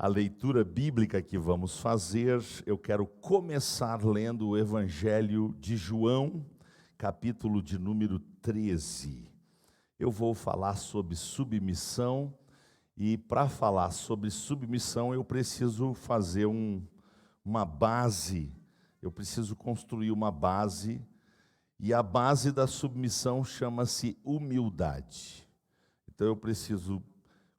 a leitura bíblica que vamos fazer, eu quero começar lendo o Evangelho de João, capítulo de número 13. Eu vou falar sobre submissão e para falar sobre submissão eu preciso fazer uma base, eu preciso construir uma base e a base da submissão chama-se humildade. Então eu preciso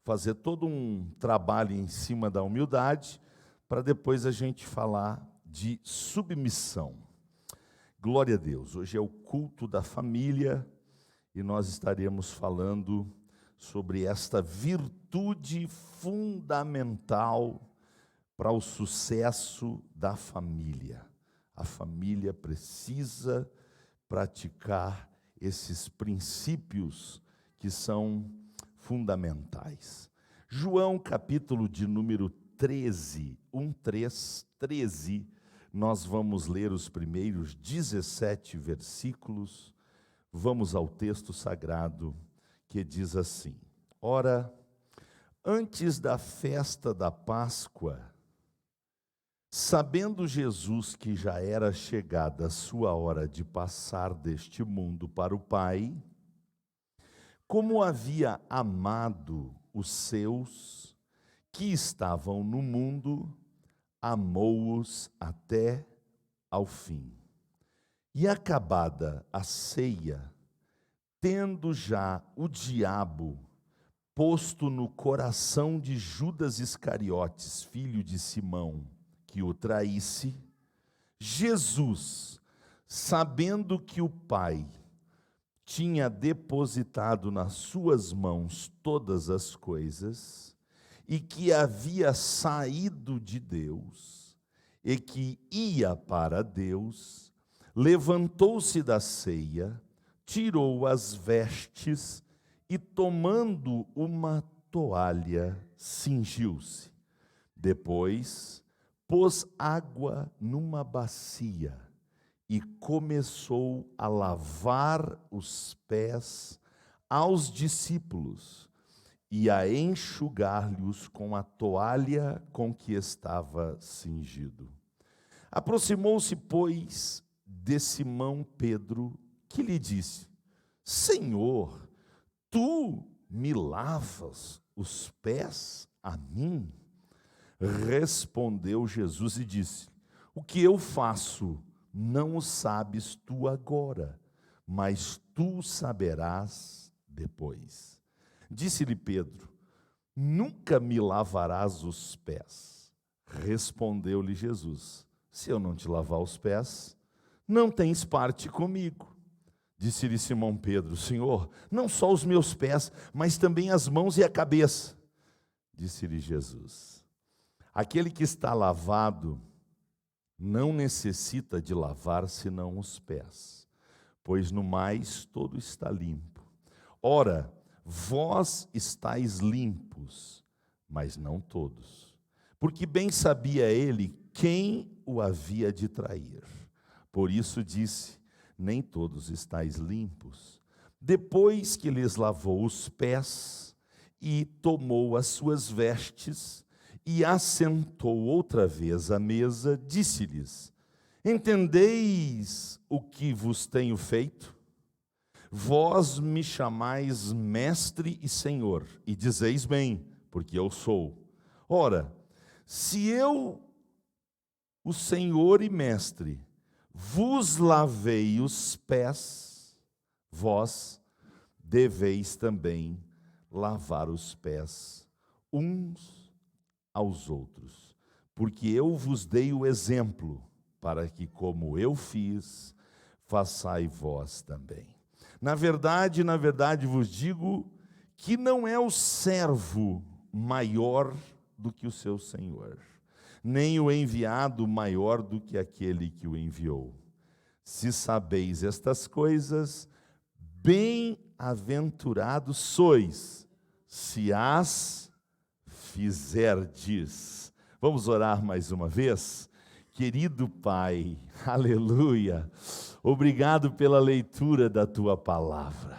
fazer todo um trabalho em cima da humildade, para depois a gente falar de submissão. Glória a Deus, hoje é o culto da família, e nós estaremos falando sobre esta virtude fundamental para o sucesso da família. A família precisa praticar esses princípios que são fundamentais. João, capítulo de número 13, 13, nós vamos ler os primeiros 17 versículos, vamos ao texto sagrado que diz assim: Ora, antes da festa da Páscoa, sabendo Jesus que já era chegada a sua hora de passar deste mundo para o Pai, como havia amado os seus que estavam no mundo, amou-os até ao fim. E acabada a ceia, tendo já o diabo posto no coração de Judas Iscariotes, filho de Simão, que o traísse, Jesus, sabendo que o Pai tinha depositado nas suas mãos todas as coisas, e que havia saído de Deus, e que ia para Deus, levantou-se da ceia, tirou as vestes, e tomando uma toalha, cingiu-se. Depois, pôs água numa bacia, e começou a lavar os pés aos discípulos e a enxugar-lhes com a toalha com que estava cingido. Aproximou-se, pois, de Simão Pedro, que lhe disse: Senhor, tu me lavas os pés a mim? Respondeu Jesus e disse: O que eu faço não o sabes tu agora, mas tu saberás depois. Disse-lhe Pedro: Nunca me lavarás os pés. Respondeu-lhe Jesus: Se eu não te lavar os pés, não tens parte comigo. Disse-lhe Simão Pedro: Senhor, não só os meus pés, mas também as mãos e a cabeça. Disse-lhe Jesus: Aquele que está lavado não necessita de lavar senão os pés, pois no mais todo está limpo. Ora, vós estáis limpos, mas não todos. Porque bem sabia ele quem o havia de trair. Por isso disse: nem todos estáis limpos. Depois que lhes lavou os pés e tomou as suas vestes, e assentou outra vez à mesa, disse-lhes: Entendeis o que vos tenho feito? Vós me chamais mestre e senhor, e dizeis bem, porque eu sou. Ora, se eu, o senhor e mestre, vos lavei os pés, vós deveis também lavar os pés uns aos outros, porque eu vos dei o exemplo, para que, como eu fiz, façai vós também. Na verdade vos digo que não é o servo maior do que o seu senhor, nem o enviado maior do que aquele que o enviou. Se sabeis estas coisas, bem-aventurados sois, se as fizerdes. Vamos orar mais uma vez? Querido Pai, aleluia, obrigado pela leitura da Tua palavra.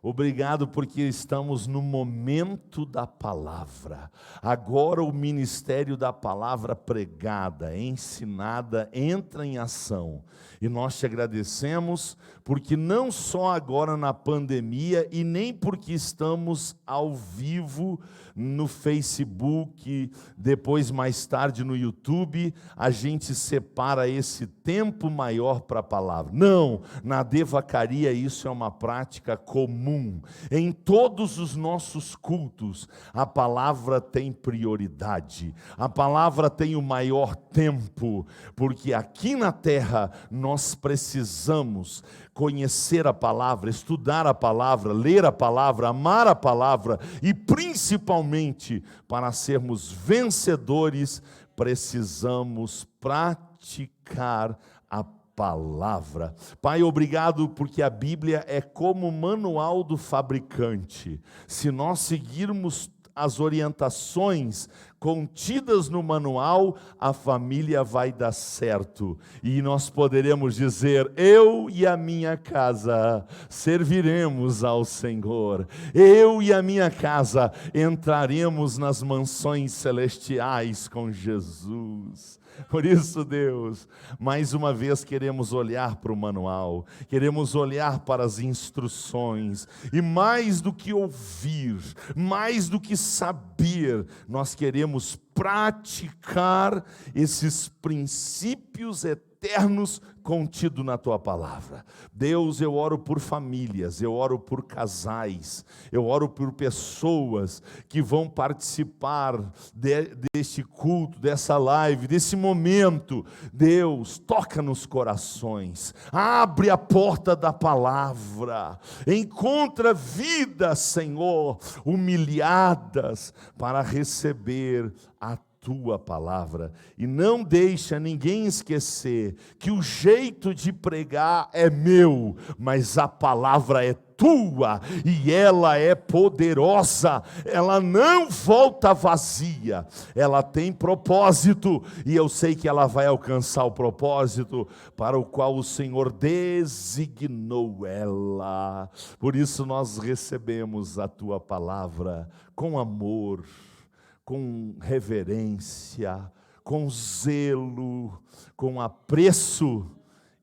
Obrigado porque estamos no momento da palavra. Agora o ministério da palavra pregada, ensinada, entra em ação. E nós te agradecemos porque não só agora na pandemia e nem porque estamos ao vivo no Facebook, depois mais tarde no YouTube, a gente separa esse tempo maior para a palavra. Não, na devacaria isso é uma prática comum. Em todos os nossos cultos, a palavra tem prioridade. A palavra tem o maior tempo, porque aqui na terra nós precisamos conhecer a palavra, estudar a palavra, ler a palavra, amar a palavra e principalmente para sermos vencedores, precisamos praticar a palavra. Pai, obrigado porque a Bíblia é como o manual do fabricante. Se nós seguirmos as orientações contidas no manual, a família vai dar certo. E nós poderemos dizer: eu e a minha casa serviremos ao Senhor. Eu e a minha casa entraremos nas mansões celestiais com Jesus. Por isso, Deus, mais uma vez queremos olhar para o manual, queremos olhar para as instruções, e mais do que ouvir, mais do que saber, nós queremos praticar esses princípios eternos contidos na Tua Palavra. Deus, eu oro por famílias, eu oro por casais, eu oro por pessoas que vão participar deste culto, dessa live, desse momento. Deus, toca nos corações, abre a porta da palavra, encontra vidas, Senhor, humilhadas para receber a Tua palavra, e não deixa ninguém esquecer que o jeito de pregar é meu, mas a palavra é Tua, e ela é poderosa, ela não volta vazia, ela tem propósito, e eu sei que ela vai alcançar o propósito para o qual o Senhor designou ela. Por isso nós recebemos a Tua palavra com amor, com reverência, com zelo, com apreço,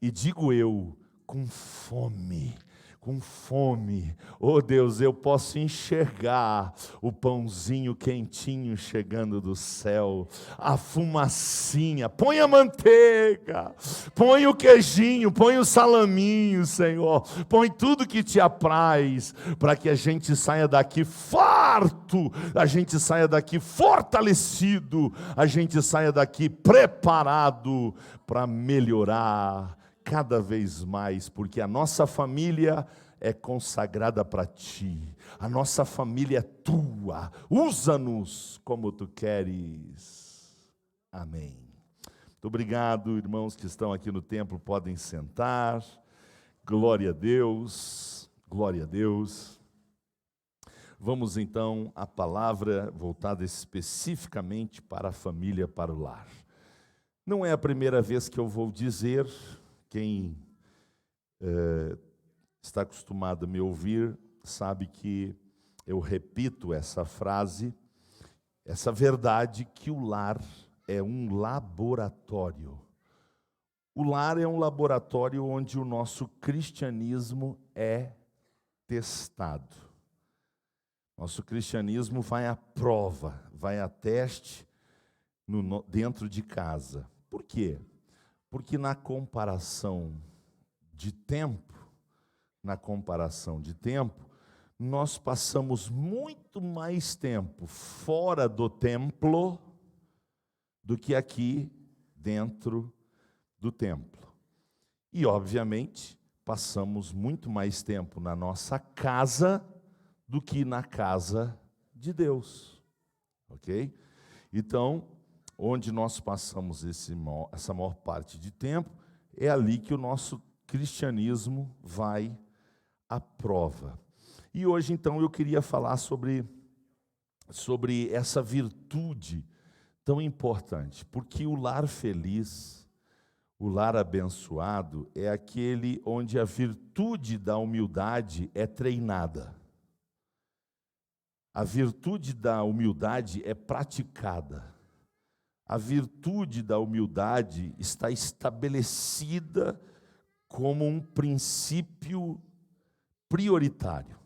e digo eu, com fome. Com fome. Oh Deus, eu posso enxergar o pãozinho quentinho chegando do céu, a fumacinha, põe a manteiga, põe o queijinho, põe o salaminho, Senhor, põe tudo que te apraz, para que a gente saia daqui farto, a gente saia daqui fortalecido, a gente saia daqui preparado para melhorar cada vez mais, porque a nossa família é consagrada para Ti, a nossa família é Tua, usa-nos como Tu queres. Amém. Muito obrigado, irmãos que estão aqui no templo, podem sentar. Glória a Deus, glória a Deus. Vamos então à palavra voltada especificamente para a família, para o lar. Não é a primeira vez que eu vou dizer. Quem está acostumado a me ouvir sabe que eu repito essa frase, essa verdade, que o lar é um laboratório. O lar é um laboratório onde o nosso cristianismo é testado. Nosso cristianismo vai à prova, vai a teste dentro de casa. Por quê? Porque na comparação de tempo, nós passamos muito mais tempo fora do templo do que aqui dentro do templo. E, obviamente, passamos muito mais tempo na nossa casa do que na casa de Deus. Ok? Então, onde nós passamos essa maior parte de tempo, é ali que o nosso cristianismo vai à prova. E hoje, então, eu queria falar sobre essa virtude tão importante, porque o lar feliz, O lar abençoado é aquele onde a virtude da humildade é treinada. A virtude da humildade é praticada. A virtude da humildade está estabelecida como um princípio prioritário.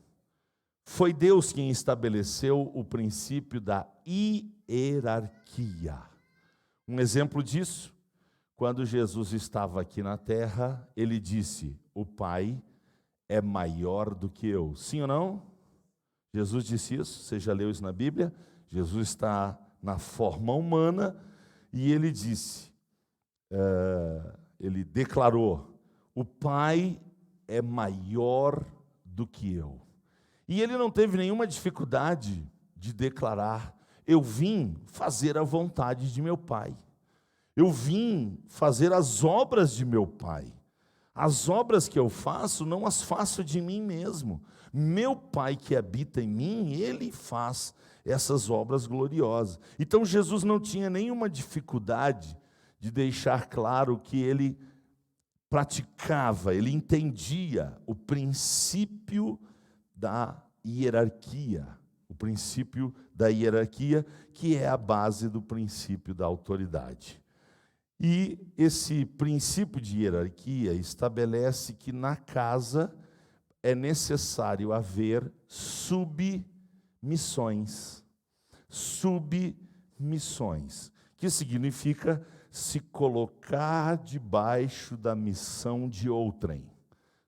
Foi Deus quem estabeleceu o princípio da hierarquia. Um exemplo disso, quando Jesus estava aqui na terra, ele disse: o Pai é maior do que eu. Sim ou não? Jesus disse isso, você já leu isso na Bíblia? Jesus está na forma humana e ele disse, ele declarou: o Pai é maior do que eu. E ele não teve nenhuma dificuldade de declarar: eu vim fazer a vontade de meu Pai. Eu vim fazer as obras de meu Pai. As obras que eu faço, não as faço de mim mesmo. Meu Pai que habita em mim, Ele faz essas obras gloriosas. Então Jesus não tinha nenhuma dificuldade de deixar claro que Ele praticava, Ele entendia o princípio da hierarquia. O princípio da hierarquia, que é a base do princípio da autoridade. E esse princípio de hierarquia estabelece que na casa é necessário haver submissões. Submissões, que significa se colocar debaixo da missão de outrem.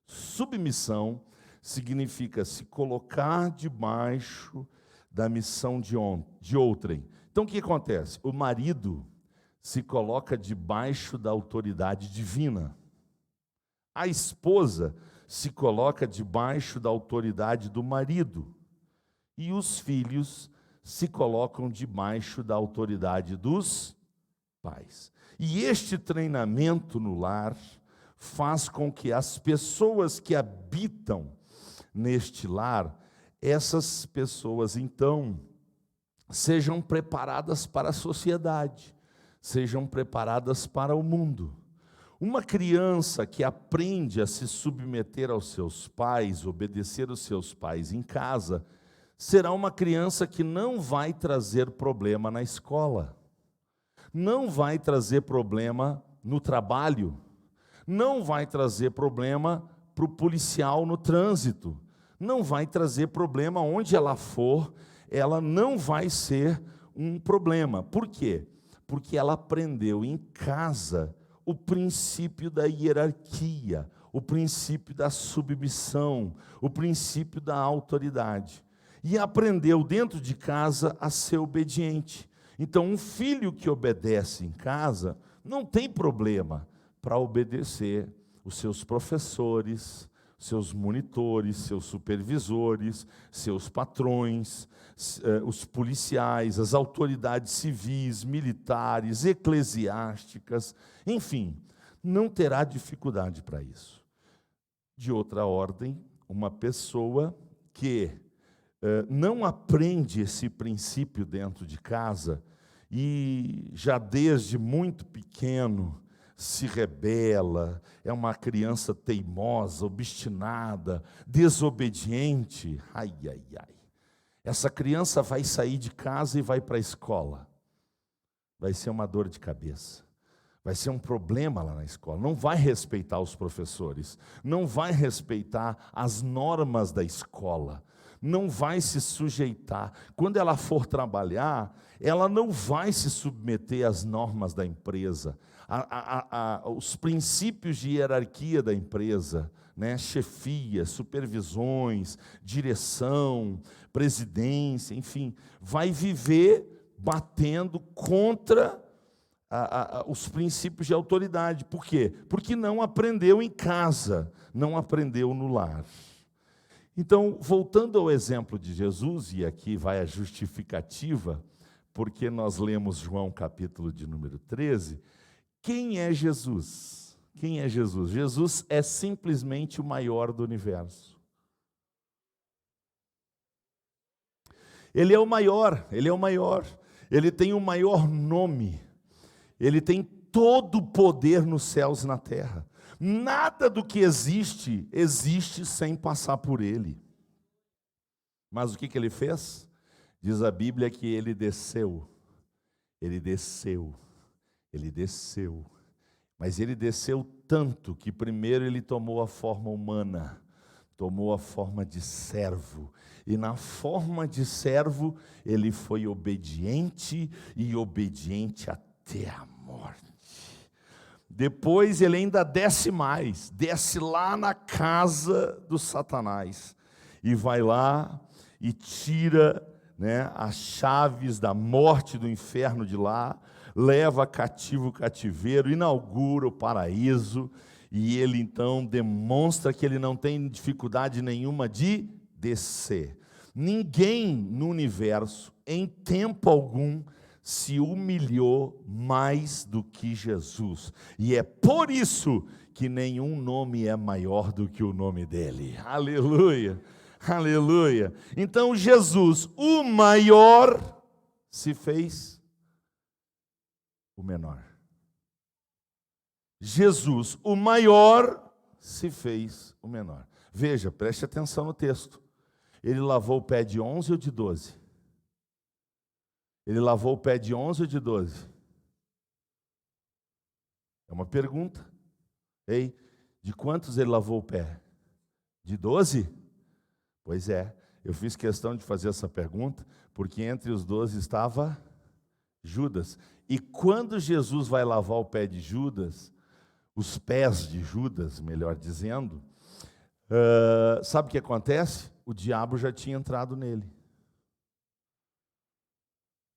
Submissão significa se colocar debaixo da missão de outrem. Então o que acontece? O marido se coloca debaixo da autoridade divina. A esposa se coloca debaixo da autoridade do marido. E os filhos se colocam debaixo da autoridade dos pais. E este treinamento no lar faz com que as pessoas que habitam neste lar, essas pessoas então sejam preparadas para a sociedade, sejam preparadas para o mundo. Uma criança que aprende a se submeter aos seus pais, obedecer aos seus pais em casa, será uma criança que não vai trazer problema na escola, não vai trazer problema no trabalho, não vai trazer problema para o policial no trânsito, não vai trazer problema onde ela for, ela não vai ser um problema. Por quê? Porque ela aprendeu em casa o princípio da hierarquia, o princípio da submissão, o princípio da autoridade. E aprendeu dentro de casa a ser obediente. Então, um filho que obedece em casa não tem problema para obedecer os seus professores, seus monitores, seus supervisores, seus patrões, os policiais, as autoridades civis, militares, eclesiásticas, enfim, não terá dificuldade para isso. De outra ordem, uma pessoa que não aprende esse princípio dentro de casa e já desde muito pequeno se rebela, é uma criança teimosa, obstinada, desobediente, ai, ai, ai. Essa criança vai sair de casa e vai para a escola. Vai ser uma dor de cabeça. Vai ser um problema lá na escola. Não vai respeitar os professores. Não vai respeitar as normas da escola. Não vai se sujeitar. Quando ela for trabalhar, ela não vai se submeter às normas da empresa, os princípios de hierarquia da empresa, né? Chefia, supervisões, direção, presidência, enfim, vai viver batendo contra os princípios de autoridade. Por quê? Porque não aprendeu em casa, não aprendeu no lar. Então, voltando ao exemplo de Jesus, e aqui vai a justificativa, porque nós lemos João capítulo de número 13, quem é Jesus? Quem é Jesus? Jesus é simplesmente o maior do universo. Ele é o maior, ele é o maior, ele tem o maior nome, ele tem todo o poder nos céus e na terra. Nada do que existe, existe sem passar por ele. Mas o que ele fez? Diz a Bíblia que ele desceu. Ele desceu. Ele desceu. Mas ele desceu tanto que primeiro ele tomou a forma humana, tomou a forma de servo. E na forma de servo, ele foi obediente e obediente até a morte. Depois ele ainda desce mais, desce lá na casa do Satanás. E vai lá e tira, as chaves da morte, do inferno de lá, leva cativo o cativeiro, inaugura o paraíso, e ele então demonstra que ele não tem dificuldade nenhuma de descer. Ninguém no universo, em tempo algum, se humilhou mais do que Jesus. E é por isso que nenhum nome é maior do que o nome dele. Aleluia, aleluia. Então Jesus, o maior, se fez o menor. Jesus, o maior, se fez o menor. Veja, preste atenção no texto. Ele lavou o pé de 11 ou de 12? Ele lavou o pé de 11 ou de 12? É uma pergunta. Ei, de quantos ele lavou o pé? De 12? Pois é, eu fiz questão de fazer essa pergunta, porque entre os 12 estava Judas. E quando Jesus vai lavar o pé de Judas, os pés de Judas, melhor dizendo, sabe o que acontece? O diabo já tinha entrado nele.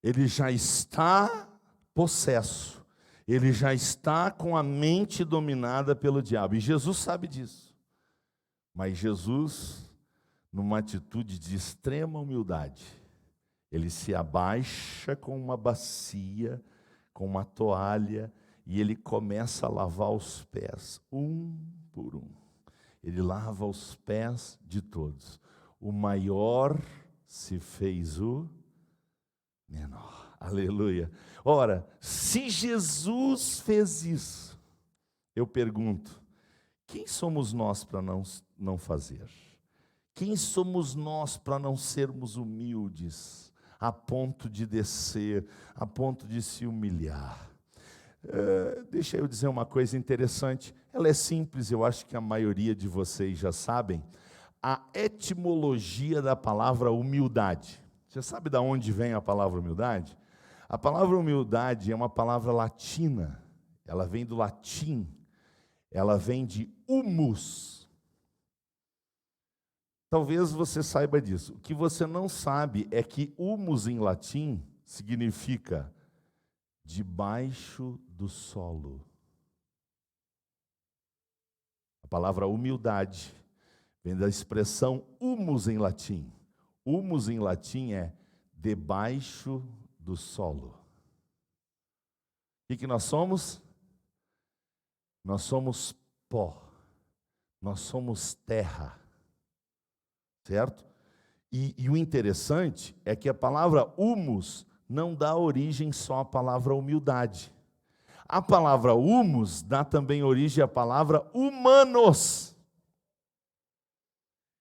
Ele já está possesso. Ele já está com a mente dominada pelo diabo. E Jesus sabe disso. Mas Jesus, numa atitude de extrema humildade, ele se abaixa com uma bacia, com uma toalha, e ele começa a lavar os pés, um por um. Ele lava os pés de todos. O maior se fez o menor. Aleluia. Ora, se Jesus fez isso, eu pergunto, quem somos nós para não fazer? Quem somos nós para não sermos humildes, a ponto de descer, a ponto de se humilhar? Deixa eu dizer uma coisa interessante, ela é simples, eu acho que a maioria de vocês já sabem, a etimologia da palavra humildade. Você sabe de onde vem a palavra humildade? A palavra humildade é uma palavra latina, ela vem do latim, ela vem de humus. Talvez você saiba disso. O que você não sabe é que humus em latim significa debaixo do solo. A palavra humildade vem da expressão humus em latim. Humus em latim é debaixo do solo. O que nós somos? Nós somos pó. Nós somos terra. Certo? E o interessante é que a palavra humus não dá origem só à palavra humildade. A palavra humus dá também origem à palavra humanos.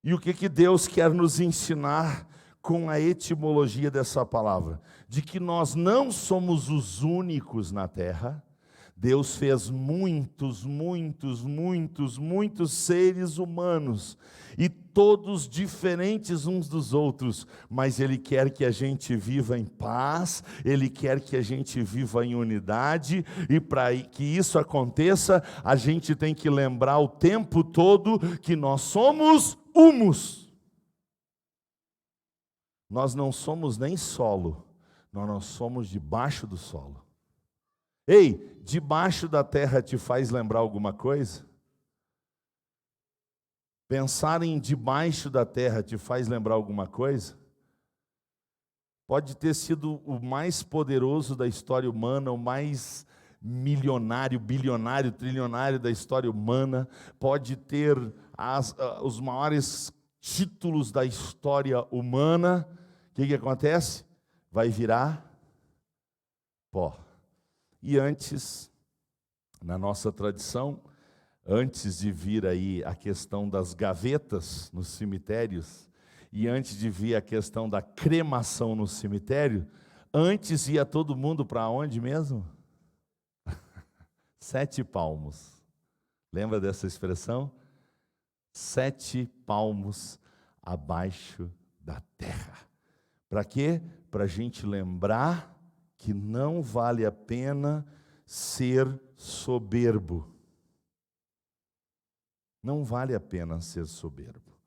E o que Deus quer nos ensinar com a etimologia dessa palavra? De que nós não somos os únicos na terra. Deus fez muitos seres humanos, e todos diferentes uns dos outros, mas Ele quer que a gente viva em paz, Ele quer que a gente viva em unidade, e para que isso aconteça, a gente tem que lembrar o tempo todo que nós somos humus. Nós não somos nem solo, nós somos debaixo do solo. Ei, debaixo da terra te faz lembrar alguma coisa? Pensar em debaixo da terra te faz lembrar alguma coisa? Pode ter sido o mais poderoso da história humana, o mais milionário, bilionário, trilionário da história humana, pode ter os maiores títulos da história humana. O que acontece? Vai virar pó. E antes Na nossa tradição, antes de vir aí a questão das gavetas nos cemitérios, e antes de vir a questão da cremação no cemitério, antes ia todo mundo para onde mesmo? 7 palmos. Lembra dessa expressão? 7 palmos abaixo da terra. Para quê? Para a gente lembrar que não vale a pena ser soberbo. Não vale a pena ser soberbo.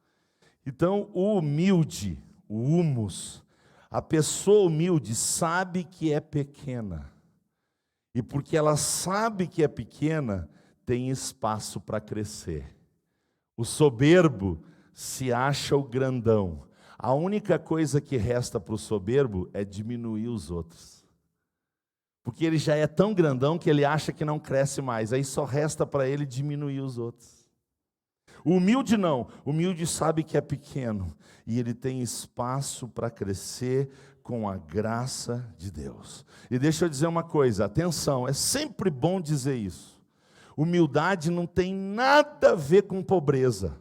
Então, o humilde, o humus, a pessoa humilde sabe que é pequena. E porque ela sabe que é pequena, tem espaço para crescer. O soberbo se acha o grandão. A única coisa que resta para o soberbo é diminuir os outros. Porque ele já é tão grandão que ele acha que não cresce mais. Aí só resta para ele diminuir os outros. O humilde não. O humilde sabe que é pequeno. E ele tem espaço para crescer com a graça de Deus. E deixa eu dizer uma coisa, atenção, é sempre bom dizer isso. Humildade não tem nada a ver com pobreza.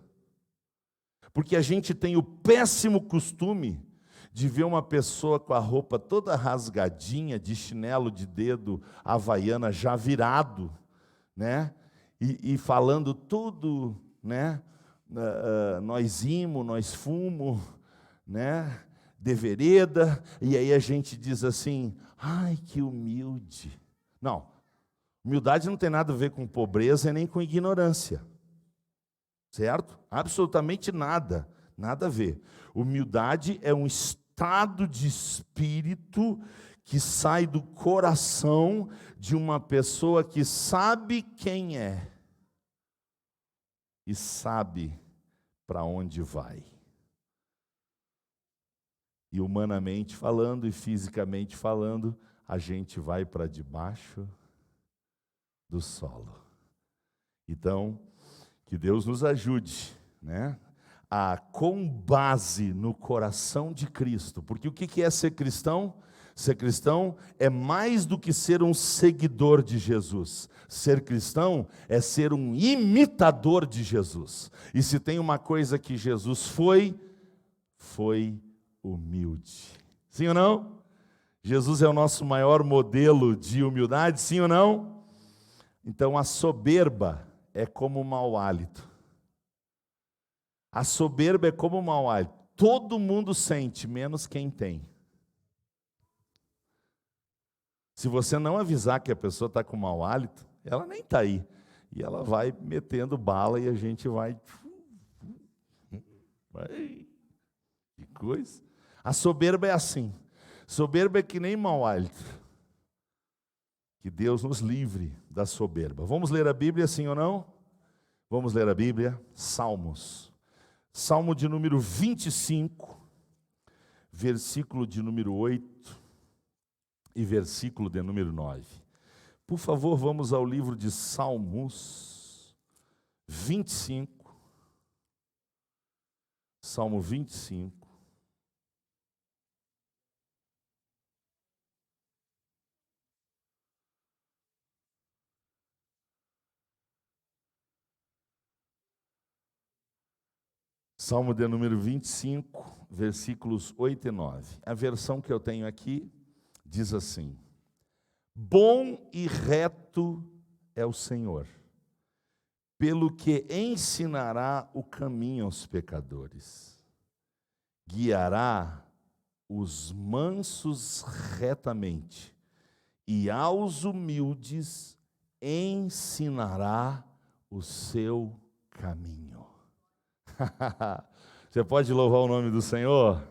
Porque a gente tem o péssimo costume de ver uma pessoa com a roupa toda rasgadinha, de chinelo de dedo, havaiana já virado, né? E falando tudo, né? Nós imos, nós fumo, né? De vereda, e aí a gente diz assim, ai, que humilde. Não, humildade não tem nada a ver com pobreza e nem com ignorância. Certo? Absolutamente nada, nada a ver. Humildade é um estado de espírito que sai do coração de uma pessoa que sabe quem é e sabe para onde vai. E humanamente falando e fisicamente falando, a gente vai para debaixo do solo. Então, que Deus nos ajude, né, com base no coração de Cristo. Porque o que é ser cristão? Ser cristão é mais do que ser um seguidor de Jesus. Ser cristão é ser um imitador de Jesus. E se tem uma coisa que Jesus foi humilde. Sim ou não? Jesus é o nosso maior modelo de humildade, sim ou não? Então a soberba é como um mau hálito. A soberba é como um mau hálito. Todo mundo sente, menos quem tem. Se você não avisar que a pessoa está com mau hálito, ela nem está aí. E ela vai metendo bala e a gente vai... Que coisa. A soberba é assim. Soberba é que nem mau hálito. Que Deus nos livre da soberba. Vamos ler a Bíblia, sim ou não? Vamos ler a Bíblia. Salmos. Salmo de número 25, versículo de número 8 e versículo de número 9. Por favor, vamos ao livro de Salmos 25. Salmo 25. Salmo de número 25, versículos 8 e 9. A versão que eu tenho aqui diz assim: bom e reto é o Senhor, pelo que ensinará o caminho aos pecadores, guiará os mansos retamente, e aos humildes ensinará o seu caminho. Você pode louvar o nome do Senhor?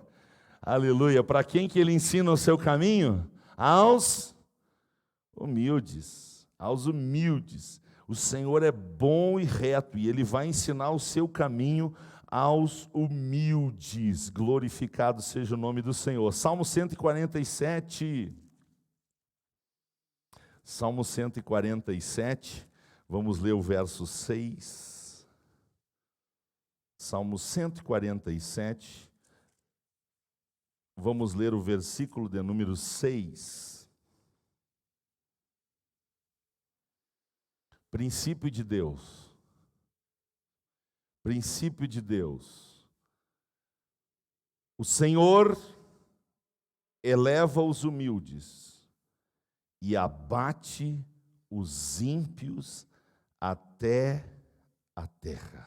Aleluia. Para quem que Ele ensina o seu caminho? Aos humildes. Aos humildes. O Senhor é bom e reto, e Ele vai ensinar o seu caminho aos humildes. Glorificado seja o nome do Senhor. Salmo 147. Salmo 147. Vamos ler o verso 6. Salmo 147, vamos ler o versículo de número 6. Princípio de Deus. Princípio de Deus. O Senhor eleva os humildes e abate os ímpios até a terra.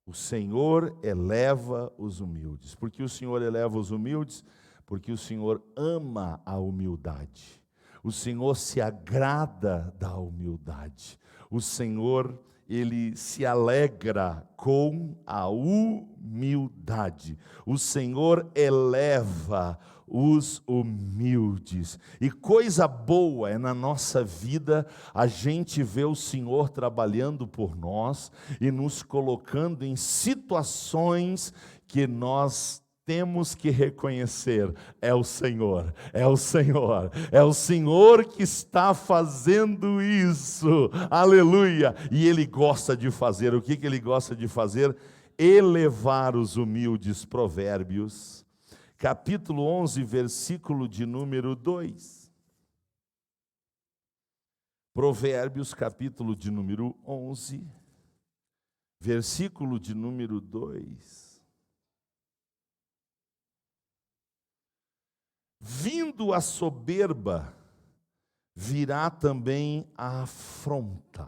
O Senhor eleva os humildes. Por que o Senhor eleva os humildes? Porque o Senhor ama a humildade. O Senhor se agrada da humildade. O Senhor, Ele se alegra com a humildade. O Senhor eleva os humildes. E coisa boa é na nossa vida a gente ver o Senhor trabalhando por nós e nos colocando em situações que nós temos que reconhecer, é o Senhor, é o Senhor, é o Senhor que está fazendo isso, aleluia, e Ele gosta de fazer, o que Ele gosta de fazer? Elevar os humildes. Provérbios, capítulo 11, versículo de número 2, Provérbios, capítulo de número 11, versículo de número 2, vindo a soberba, virá também a afronta.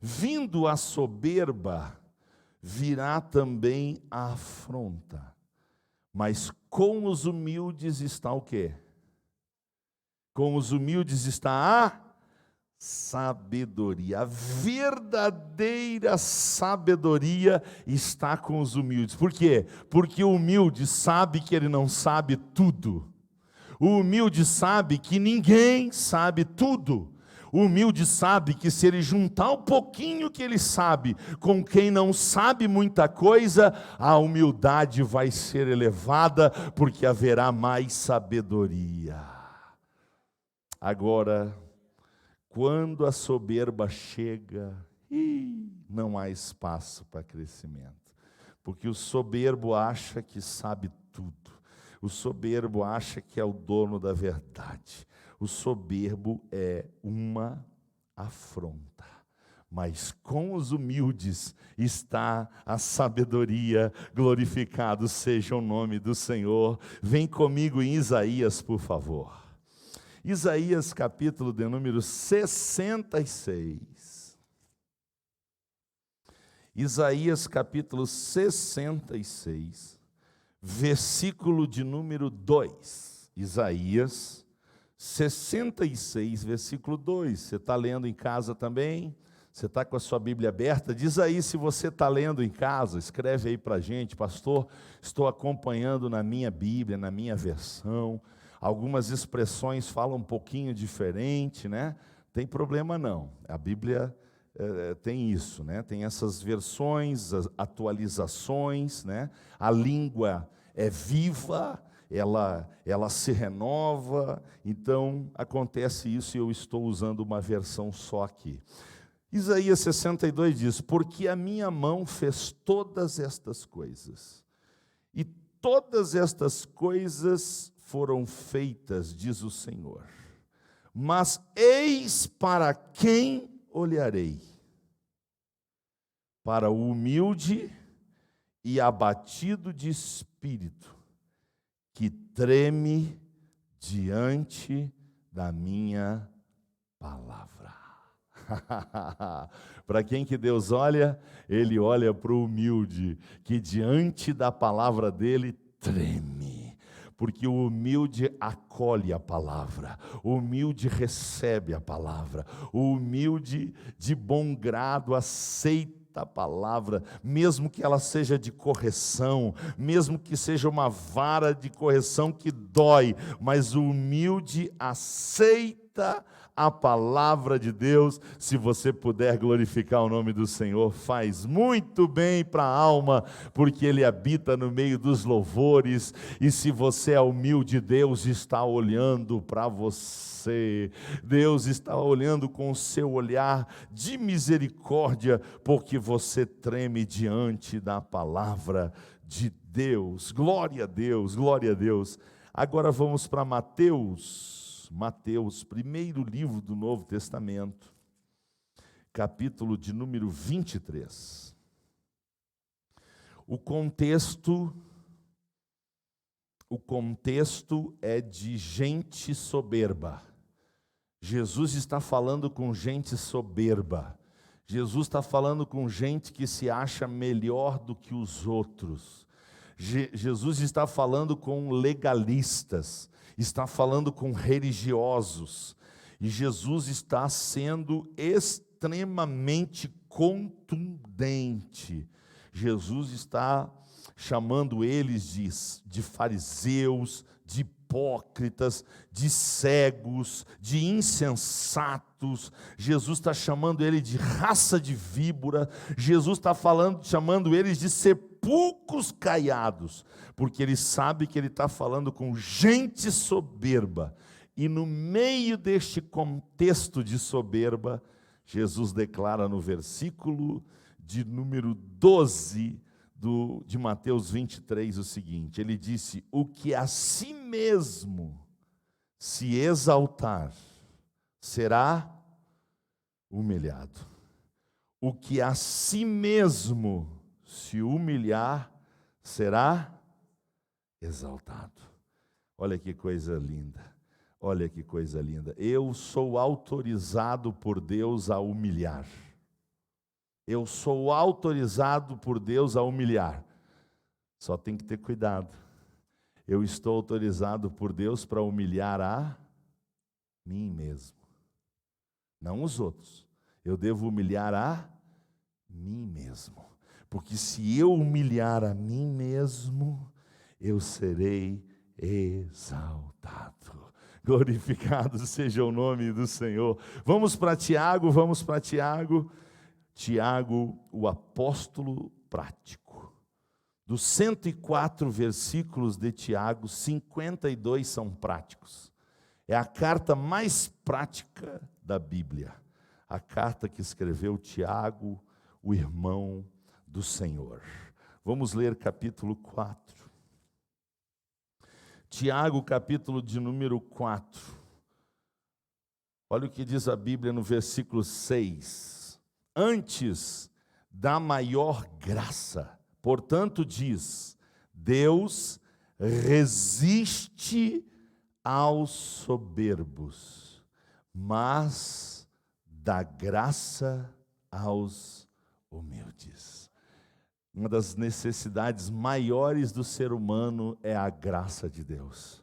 Vindo a soberba, virá também a afronta. Mas com os humildes está o quê? Com os humildes está a sabedoria. A verdadeira sabedoria está com os humildes. Por quê? Porque o humilde sabe que ele não sabe tudo. O humilde sabe que ninguém sabe tudo. O humilde sabe que se ele juntar um pouquinho que ele sabe com quem não sabe muita coisa, a humildade vai ser elevada, porque haverá mais sabedoria. Agora, quando a soberba chega, não há espaço para crescimento, porque o soberbo acha que sabe tudo, o soberbo acha que é o dono da verdade, o soberbo é uma afronta. Mas com os humildes está a sabedoria, glorificado seja o nome do Senhor. Vem comigo em Isaías, por favor. Isaías, capítulo de número 66. Isaías, capítulo 66, versículo de número 2. Isaías 66, versículo 2. Você está lendo em casa também? Você está com a sua Bíblia aberta? Diz aí se você está lendo em casa, escreve aí para a gente. Pastor, estou acompanhando na minha Bíblia, na minha versão. Algumas expressões falam um pouquinho diferente, né? Tem problema não, a Bíblia tem isso, né? Tem essas versões, as atualizações, né? A língua é viva, ela se renova, então acontece isso e eu estou usando uma versão só aqui. Isaías 62 diz: porque a minha mão fez todas estas coisas, e todas estas coisas foram feitas, diz o Senhor. Mas eis para quem olharei: para o humilde e abatido de espírito, que treme diante da minha palavra. Para quem que Deus olha? Ele olha para o humilde, que diante da palavra dele treme. Porque o humilde acolhe a palavra, o humilde recebe a palavra, o humilde de bom grado aceita a palavra, mesmo que ela seja de correção, mesmo que seja uma vara de correção que dói, mas o humilde aceita a palavra de Deus. Se você puder glorificar o nome do Senhor, faz muito bem para a alma, porque Ele habita no meio dos louvores, e se você é humilde, Deus está olhando para você, Deus está olhando com o seu olhar de misericórdia, porque você treme diante da palavra de Deus. Glória a Deus, glória a Deus. Agora vamos para Mateus, primeiro livro do Novo Testamento. capítulo de número 23. O contexto é de gente soberba. Jesus está falando com gente soberba. Jesus está falando com gente que se acha melhor do que os outros. Jesus está falando com legalistas, está falando com religiosos. E Jesus está sendo extremamente contundente. Jesus está chamando eles de fariseus, de hipócritas, de cegos, de insensatos. Jesus está chamando ele de raça de víbora. Jesus está chamando eles de sepulcros caiados, porque ele sabe que ele está falando com gente soberba. E no meio deste contexto de soberba, Jesus declara no versículo de número 12 de Mateus 23 o seguinte: ele disse: o que a si mesmo se exaltar será humilhado, o que a si mesmo se humilhar será exaltado. Olha que coisa linda. Olha que coisa linda. Eu sou autorizado por Deus a humilhar. Eu sou autorizado por Deus a humilhar. Só tem que ter cuidado. Eu estou autorizado por Deus para humilhar a mim mesmo. Não os outros. Eu devo humilhar a mim mesmo. Porque se eu humilhar a mim mesmo, eu serei exaltado. Glorificado seja o nome do Senhor. Vamos para Tiago. Tiago, o apóstolo prático. Dos 104 versículos de Tiago, 52 são práticos. É a carta mais prática da Bíblia. A carta que escreveu Tiago, o irmão do Senhor. Vamos ler capítulo 4. Tiago, capítulo de número 4. Olha o que diz a Bíblia no versículo 6. Antes da maior graça, portanto diz, Deus resiste aos soberbos, mas dá graça aos humildes. Uma das necessidades maiores do ser humano é a graça de Deus.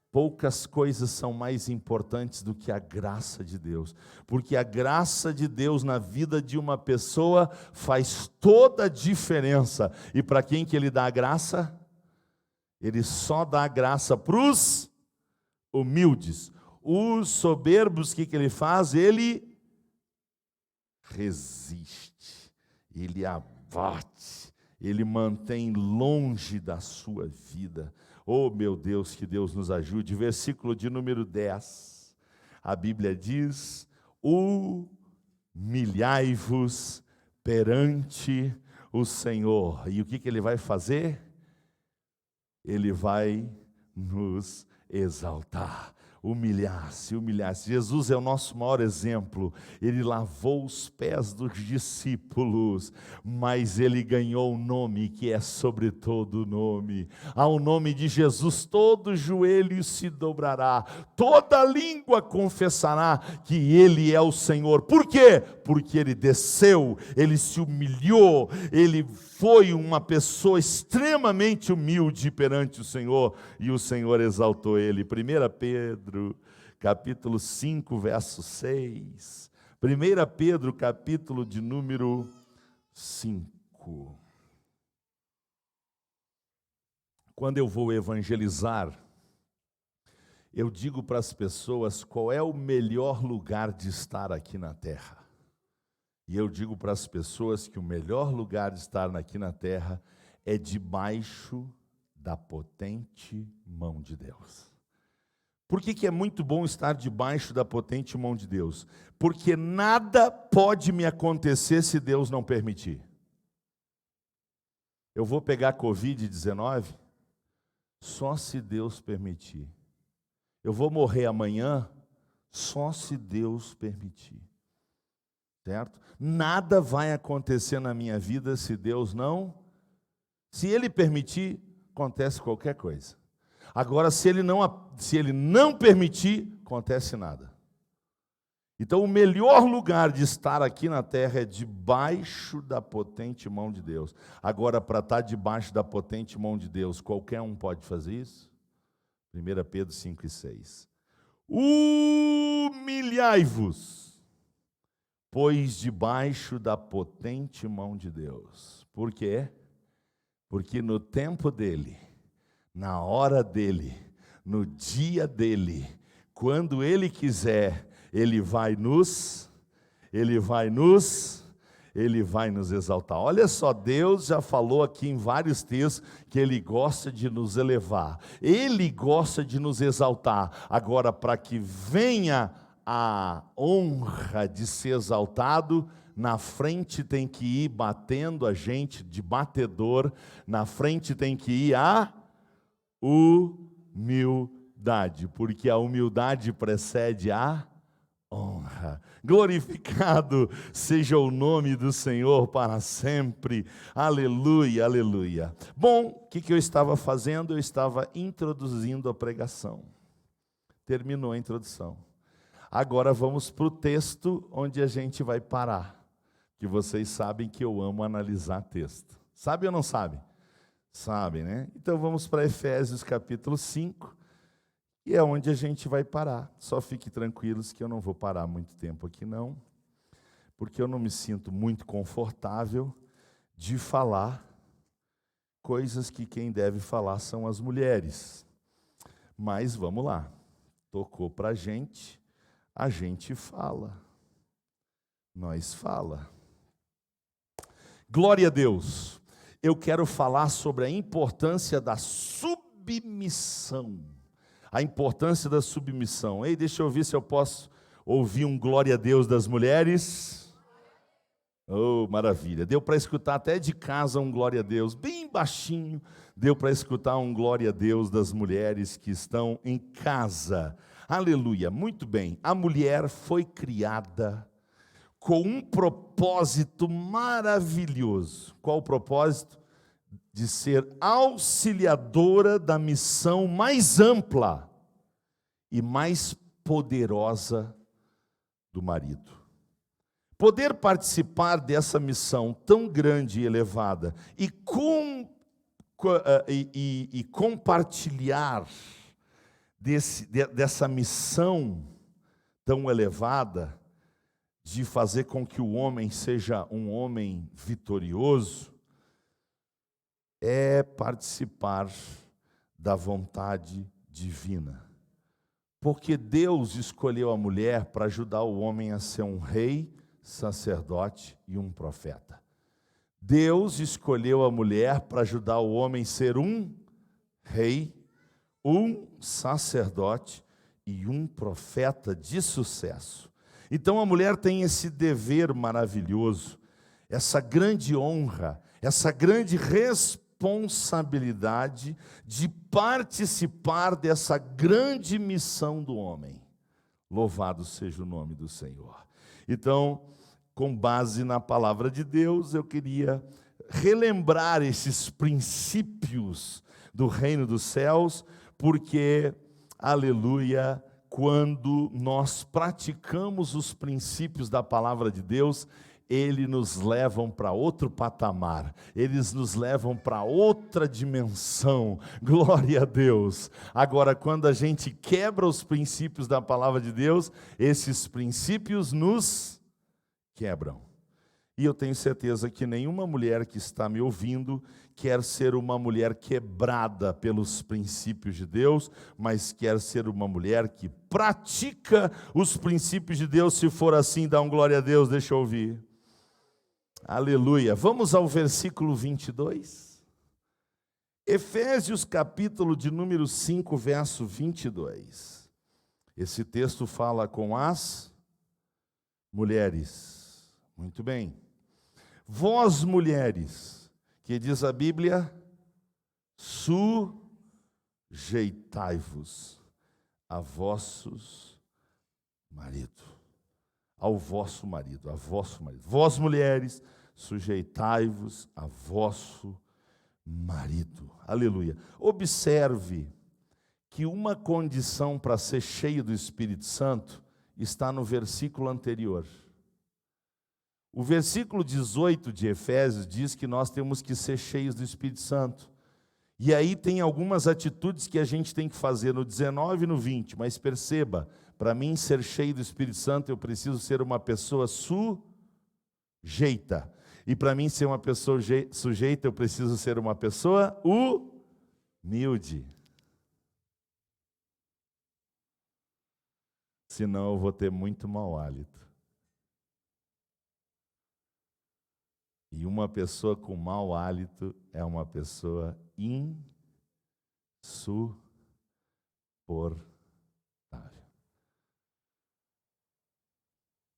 Poucas coisas são mais importantes do que a graça de Deus, porque a graça de Deus na vida de uma pessoa faz toda a diferença. E para quem que ele dá a graça? Ele só dá a graça para os humildes. Os soberbos, o que ele faz? Ele resiste, ele abate, ele mantém longe da sua vida. Oh, meu Deus, que Deus nos ajude. Versículo de número 10. A Bíblia diz: humilhai-vos perante o Senhor. E o que ele vai fazer? Ele vai nos exaltar. Humilhar-se. Jesus é o nosso maior exemplo. Ele lavou os pés dos discípulos, mas ele ganhou um nome que é sobre todo nome. Ao nome de Jesus todo joelho se dobrará, toda língua confessará que ele é o Senhor. Por quê? Porque ele desceu, ele se humilhou, ele foi uma pessoa extremamente humilde perante o Senhor, e o Senhor exaltou ele. 1 Pedro, capítulo 5, verso 6. 1 Pedro, capítulo de número 5. Quando eu vou evangelizar, eu digo para as pessoas qual é o melhor lugar de estar aqui na terra. E eu digo para as pessoas que o melhor lugar de estar aqui na terra é debaixo da potente mão de Deus. Por que é muito bom estar debaixo da potente mão de Deus? Porque nada pode me acontecer se Deus não permitir. Eu vou pegar Covid-19? Só se Deus permitir. Eu vou morrer amanhã? Só se Deus permitir. certo? Nada vai acontecer na minha vida se Deus não, se Ele permitir, acontece qualquer coisa. Agora, se Ele não permitir, acontece nada. Então, o melhor lugar de estar aqui na terra é debaixo da potente mão de Deus. Agora, para estar debaixo da potente mão de Deus, qualquer um pode fazer isso? 1 Pedro 5:6. Humilhai-vos, pois debaixo da potente mão de Deus. Por quê? Porque no tempo dele, na hora dele, no dia dele, quando ele quiser, ele vai nos exaltar. Olha só, Deus já falou aqui em vários textos que Ele gosta de nos elevar, Ele gosta de nos exaltar. Agora, para que venha a honra de ser exaltado, na frente tem que ir batendo a gente de batedor, na frente tem que ir a humildade, porque a humildade precede a honra. Glorificado seja o nome do Senhor para sempre. Aleluia, aleluia. Bom, o que eu estava fazendo? Eu estava introduzindo a pregação. Terminou a introdução. Agora vamos para o texto onde a gente vai parar. Que vocês sabem que eu amo analisar texto. Sabe ou não sabe? Sabem, né? Então vamos para Efésios capítulo 5. E é onde a gente vai parar. Só fiquem tranquilos que eu não vou parar muito tempo aqui não, porque eu não me sinto muito confortável de falar coisas que quem deve falar são as mulheres. Mas vamos lá, tocou para a gente fala. Nós fala. Glória a Deus. Eu quero falar sobre a importância da submissão. A importância da submissão. Ei, deixa eu ver se eu posso ouvir um glória a Deus das mulheres. Oh, maravilha. Deu para escutar até de casa um glória a Deus, bem baixinho. Deu para escutar um glória a Deus das mulheres que estão em casa. Aleluia. Muito bem. A mulher foi criada com um propósito maravilhoso. Qual o propósito? De ser auxiliadora da missão mais ampla e mais poderosa do marido. Poder participar dessa missão tão grande e elevada e compartilhar dessa missão tão elevada de fazer com que o homem seja um homem vitorioso, é participar da vontade divina. Porque Deus escolheu a mulher para ajudar o homem a ser um rei, sacerdote e um profeta. Deus escolheu a mulher para ajudar o homem a ser um rei, um sacerdote e um profeta de sucesso. Então a mulher tem esse dever maravilhoso, essa grande honra, essa grande responsabilidade de participar dessa grande missão do homem. Louvado seja o nome do Senhor. Então, com base na palavra de Deus, eu queria relembrar esses princípios do reino dos céus, porque, aleluia, quando nós praticamos os princípios da palavra de Deus, eles nos levam para outro patamar, eles nos levam para outra dimensão. Glória a Deus. Agora, quando a gente quebra os princípios da palavra de Deus, esses princípios nos quebram. E eu tenho certeza que nenhuma mulher que está me ouvindo quer ser uma mulher quebrada pelos princípios de Deus, mas quer ser uma mulher que pratica os princípios de Deus. Se for assim, dá um glória a Deus, deixa eu ouvir. Aleluia. Vamos ao versículo 22. Efésios capítulo de número 5, verso 22. Esse texto fala com as mulheres. Muito bem. Vós, mulheres, que diz a Bíblia, sujeitai-vos a vossos maridos. ao vosso marido, a vosso marido. Vós, mulheres, sujeitai-vos a vosso marido. Aleluia. Observe que uma condição para ser cheio do Espírito Santo está no versículo anterior. O versículo 18 de Efésios diz que nós temos que ser cheios do Espírito Santo. E aí tem algumas atitudes que a gente tem que fazer no 19 e no 20, mas perceba, para mim ser cheio do Espírito Santo eu preciso ser uma pessoa sujeita. E para mim ser uma pessoa sujeita eu preciso ser uma pessoa humilde. Senão eu vou ter muito mau hálito. E uma pessoa com mau hálito é uma pessoa insuportável.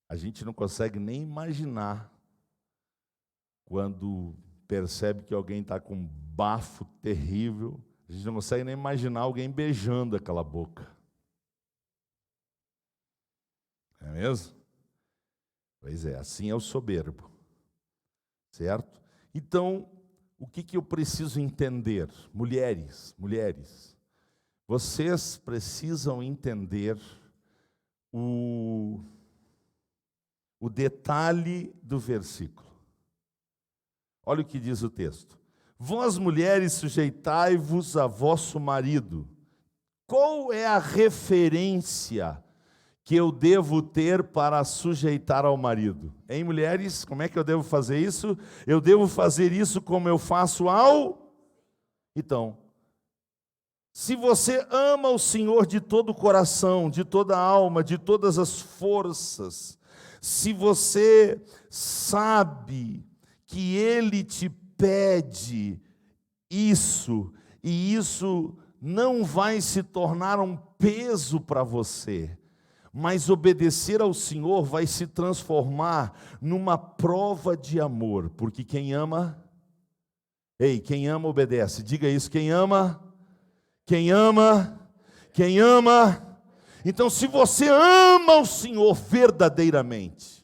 A gente não consegue nem imaginar quando percebe que alguém está com um bafo terrível. A gente não consegue nem imaginar alguém beijando aquela boca. Não é mesmo? Pois é, assim é o soberbo. Certo? Então, o que eu preciso entender? Mulheres, vocês precisam entender o detalhe do versículo. Olha o que diz o texto. Vós, mulheres, sujeitai-vos a vosso marido. Qual é a referência que eu devo ter para sujeitar ao marido? Hein, mulheres? Como é que eu devo fazer isso? Eu devo fazer isso como eu faço ao... Então, se você ama o Senhor de todo o coração, de toda a alma, de todas as forças, se você sabe que Ele te pede isso, e isso não vai se tornar um peso para você, mas obedecer ao Senhor vai se transformar numa prova de amor, porque quem ama, quem ama obedece, diga isso, quem ama, então se você ama o Senhor verdadeiramente,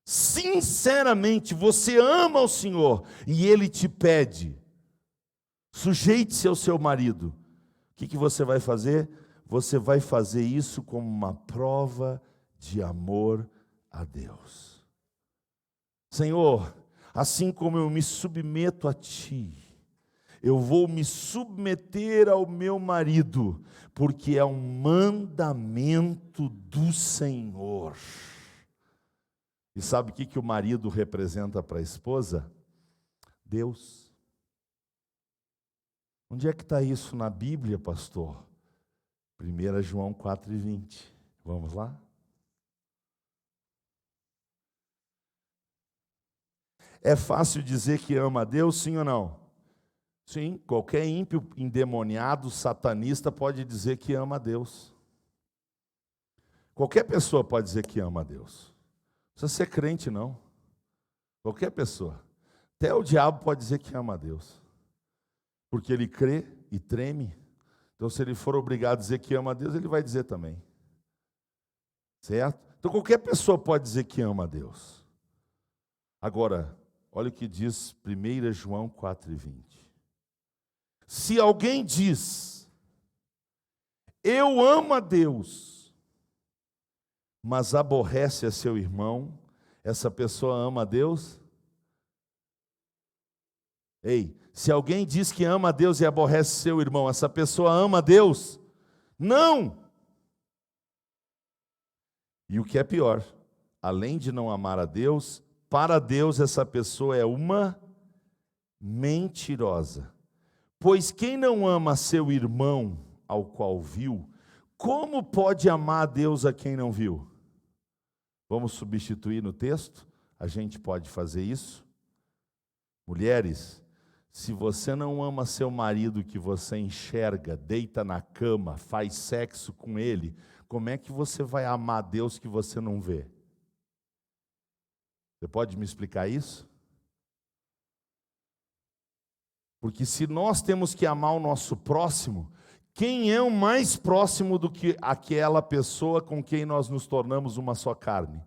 sinceramente, você ama o Senhor, e Ele te pede, sujeite-se ao seu marido, o que você vai fazer? Você vai fazer isso como uma prova de amor a Deus. Senhor, assim como eu me submeto a Ti, eu vou me submeter ao meu marido, porque é um mandamento do Senhor. E sabe o que o marido representa para a esposa? Deus. Onde é que está isso na Bíblia, pastor? 1 João 4,20. Vamos lá? É fácil dizer que ama a Deus, sim ou não? Sim, qualquer ímpio, endemoniado, satanista pode dizer que ama a Deus. Qualquer pessoa pode dizer que ama a Deus. Não precisa ser crente, não. Qualquer pessoa. Até o diabo pode dizer que ama a Deus. Porque ele crê e treme. Então, se ele for obrigado a dizer que ama a Deus, ele vai dizer também. Certo? Então, qualquer pessoa pode dizer que ama a Deus. Agora, olha o que diz 1 João 4,20. Se alguém diz, eu amo a Deus, mas aborrece a seu irmão, essa pessoa ama a Deus? Se alguém diz que ama a Deus e aborrece seu irmão, essa pessoa ama a Deus? Não! E o que é pior, além de não amar a Deus, para Deus essa pessoa é uma mentirosa. Pois quem não ama seu irmão ao qual viu, como pode amar a Deus a quem não viu? Vamos substituir no texto? A gente pode fazer isso? Mulheres, se você não ama seu marido que você enxerga, deita na cama, faz sexo com ele, como é que você vai amar Deus que você não vê? Você pode me explicar isso? Porque se nós temos que amar o nosso próximo, quem é o mais próximo do que aquela pessoa com quem nós nos tornamos uma só carne?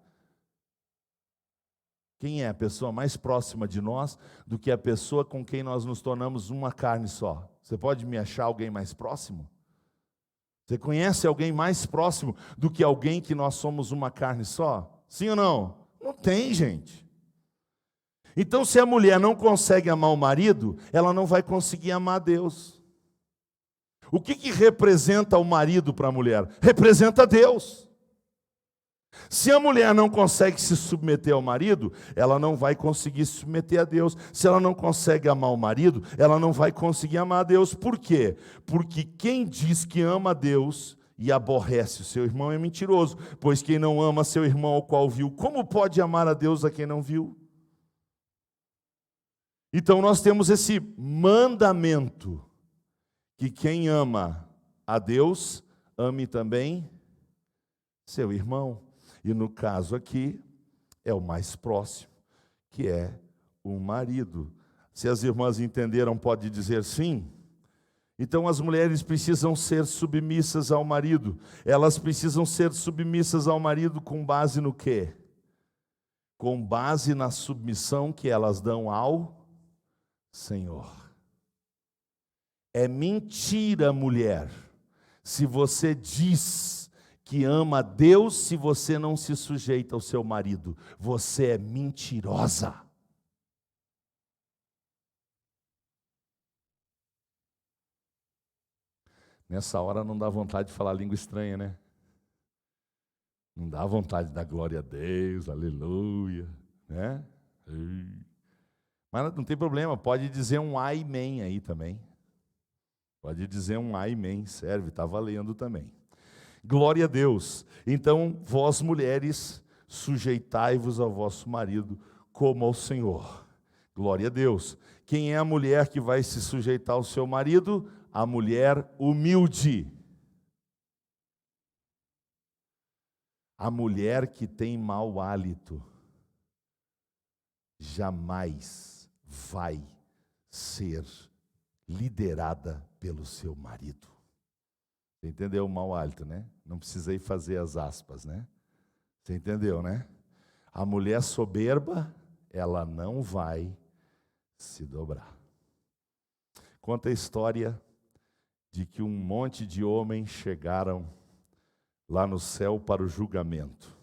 Quem é a pessoa mais próxima de nós do que a pessoa com quem nós nos tornamos uma carne só? Você pode me achar alguém mais próximo? Você conhece alguém mais próximo do que alguém que nós somos uma carne só? Sim ou não? Não tem, gente. Então, se a mulher não consegue amar o marido, ela não vai conseguir amar Deus. O que representa o marido para a mulher? Representa Deus. Se a mulher não consegue se submeter ao marido, ela não vai conseguir se submeter a Deus. Se ela não consegue amar o marido, ela não vai conseguir amar a Deus. Por quê? Porque quem diz que ama a Deus e aborrece o seu irmão é mentiroso. Pois quem não ama seu irmão ao qual viu, como pode amar a Deus a quem não viu? Então nós temos esse mandamento, que quem ama a Deus, ame também seu irmão. E no caso aqui, é o mais próximo, que é o marido. Se as irmãs entenderam, pode dizer sim. Então as mulheres precisam ser submissas ao marido. Elas precisam ser submissas ao marido com base no quê? Com base na submissão que elas dão ao Senhor. É mentira, mulher, se você diz que ama a Deus se você não se sujeita ao seu marido. Você é mentirosa. Nessa hora não dá vontade de falar língua estranha, né? Não dá vontade de dar glória a Deus, aleluia, né? Mas não tem problema, pode dizer um amém aí também. Pode dizer um amém, serve, está valendo também. Glória a Deus. Então, vós mulheres, sujeitai-vos ao vosso marido como ao Senhor. Glória a Deus. Quem é a mulher que vai se sujeitar ao seu marido? A mulher humilde. A mulher que tem mau hálito jamais vai ser liderada pelo seu marido. Você entendeu o mau hálito, né? Não precisei fazer as aspas, né? Você entendeu, né? A mulher soberba, ela não vai se dobrar. Conta a história de que um monte de homens chegaram lá no céu para o julgamento.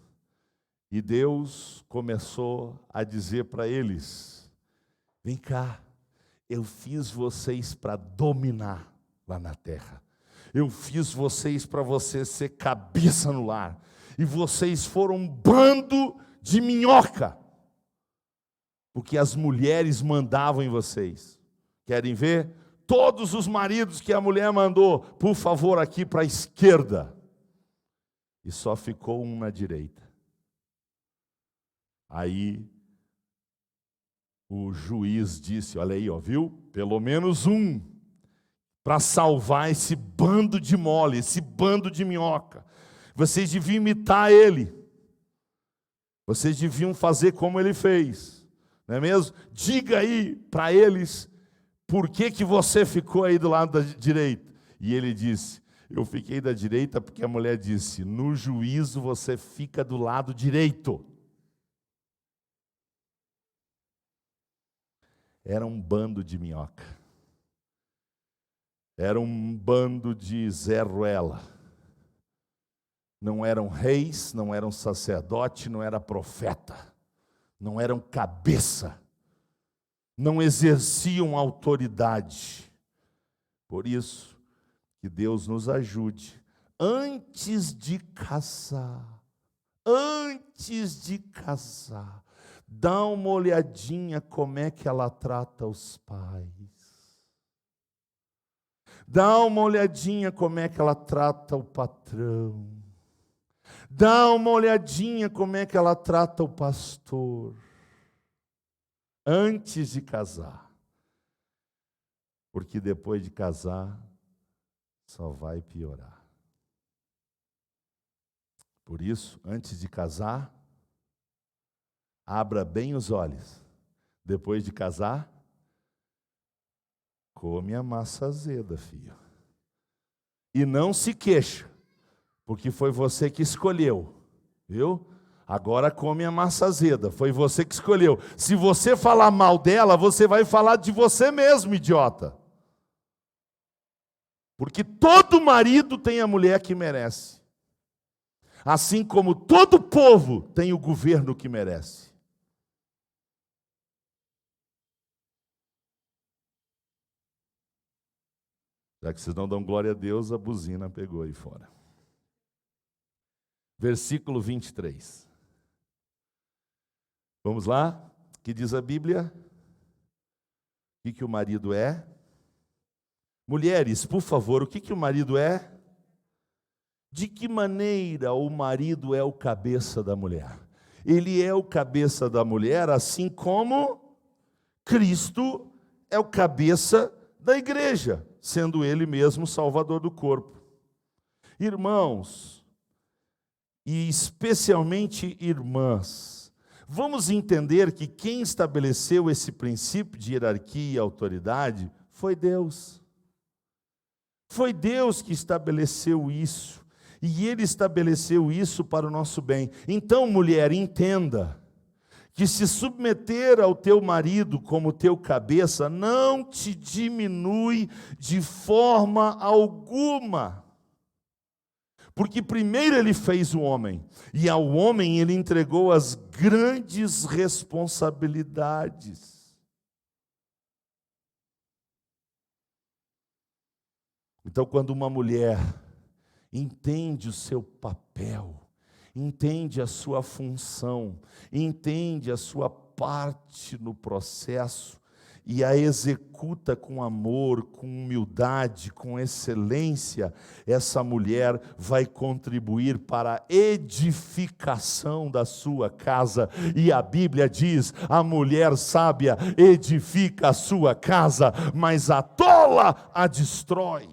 E Deus começou a dizer para eles: vem cá, eu fiz vocês para dominar lá na terra. Eu fiz vocês para você ser cabeça no lar. E vocês foram um bando de minhoca. Porque as mulheres mandavam em vocês. Querem ver? Todos os maridos que a mulher mandou, por favor, aqui para a esquerda. E só ficou um na direita. Aí o juiz disse, olha aí, ó, viu? Pelo menos um. Para salvar esse bando de mole, esse bando de minhoca. Vocês deviam imitar ele. Vocês deviam fazer como ele fez. Não é mesmo? Diga aí para eles por que você ficou aí do lado da direita. E ele disse, eu fiquei da direita porque a mulher disse, no juízo você fica do lado direito. Era um bando de minhoca. Era um bando de Zé Ruela. Não eram reis, não eram sacerdote, não era profeta. Não eram cabeça. Não exerciam autoridade. Por isso, que Deus nos ajude. Antes de casar, dá uma olhadinha como é que ela trata os pais. Dá uma olhadinha como é que ela trata o patrão. Dá uma olhadinha como é que ela trata o pastor. Antes de casar. Porque depois de casar, só vai piorar. Por isso, antes de casar, abra bem os olhos. Depois de casar, come a massa azeda, filho. E não se queixa, porque foi você que escolheu, viu? agora come a massa azeda, foi você que escolheu. Se você falar mal dela, você vai falar de você mesmo, idiota. Porque todo marido tem a mulher que merece. Assim como todo povo tem o governo que merece. Já que vocês não dão glória a Deus, a buzina pegou aí fora. Versículo 23. Vamos lá? O que diz a Bíblia? O que o marido é? Mulheres, por favor, o que o marido é? De que maneira o marido é o cabeça da mulher? Ele é o cabeça da mulher, assim como Cristo é o cabeça da igreja, sendo ele mesmo o salvador do corpo. Irmãos, e especialmente irmãs, vamos entender que quem estabeleceu esse princípio de hierarquia e autoridade foi Deus. Foi Deus que estabeleceu isso. E Ele estabeleceu isso para o nosso bem. Então, mulher, entenda que se submeter ao teu marido como teu cabeça não te diminui de forma alguma. Porque primeiro Ele fez o homem, e ao homem Ele entregou as grandes responsabilidades. Então, quando uma mulher entende o seu papel, entende a sua função, entende a sua parte no processo e a executa com amor, com humildade, com excelência, essa mulher vai contribuir para a edificação da sua casa. E a Bíblia diz: a mulher sábia edifica a sua casa, mas a tola a destrói.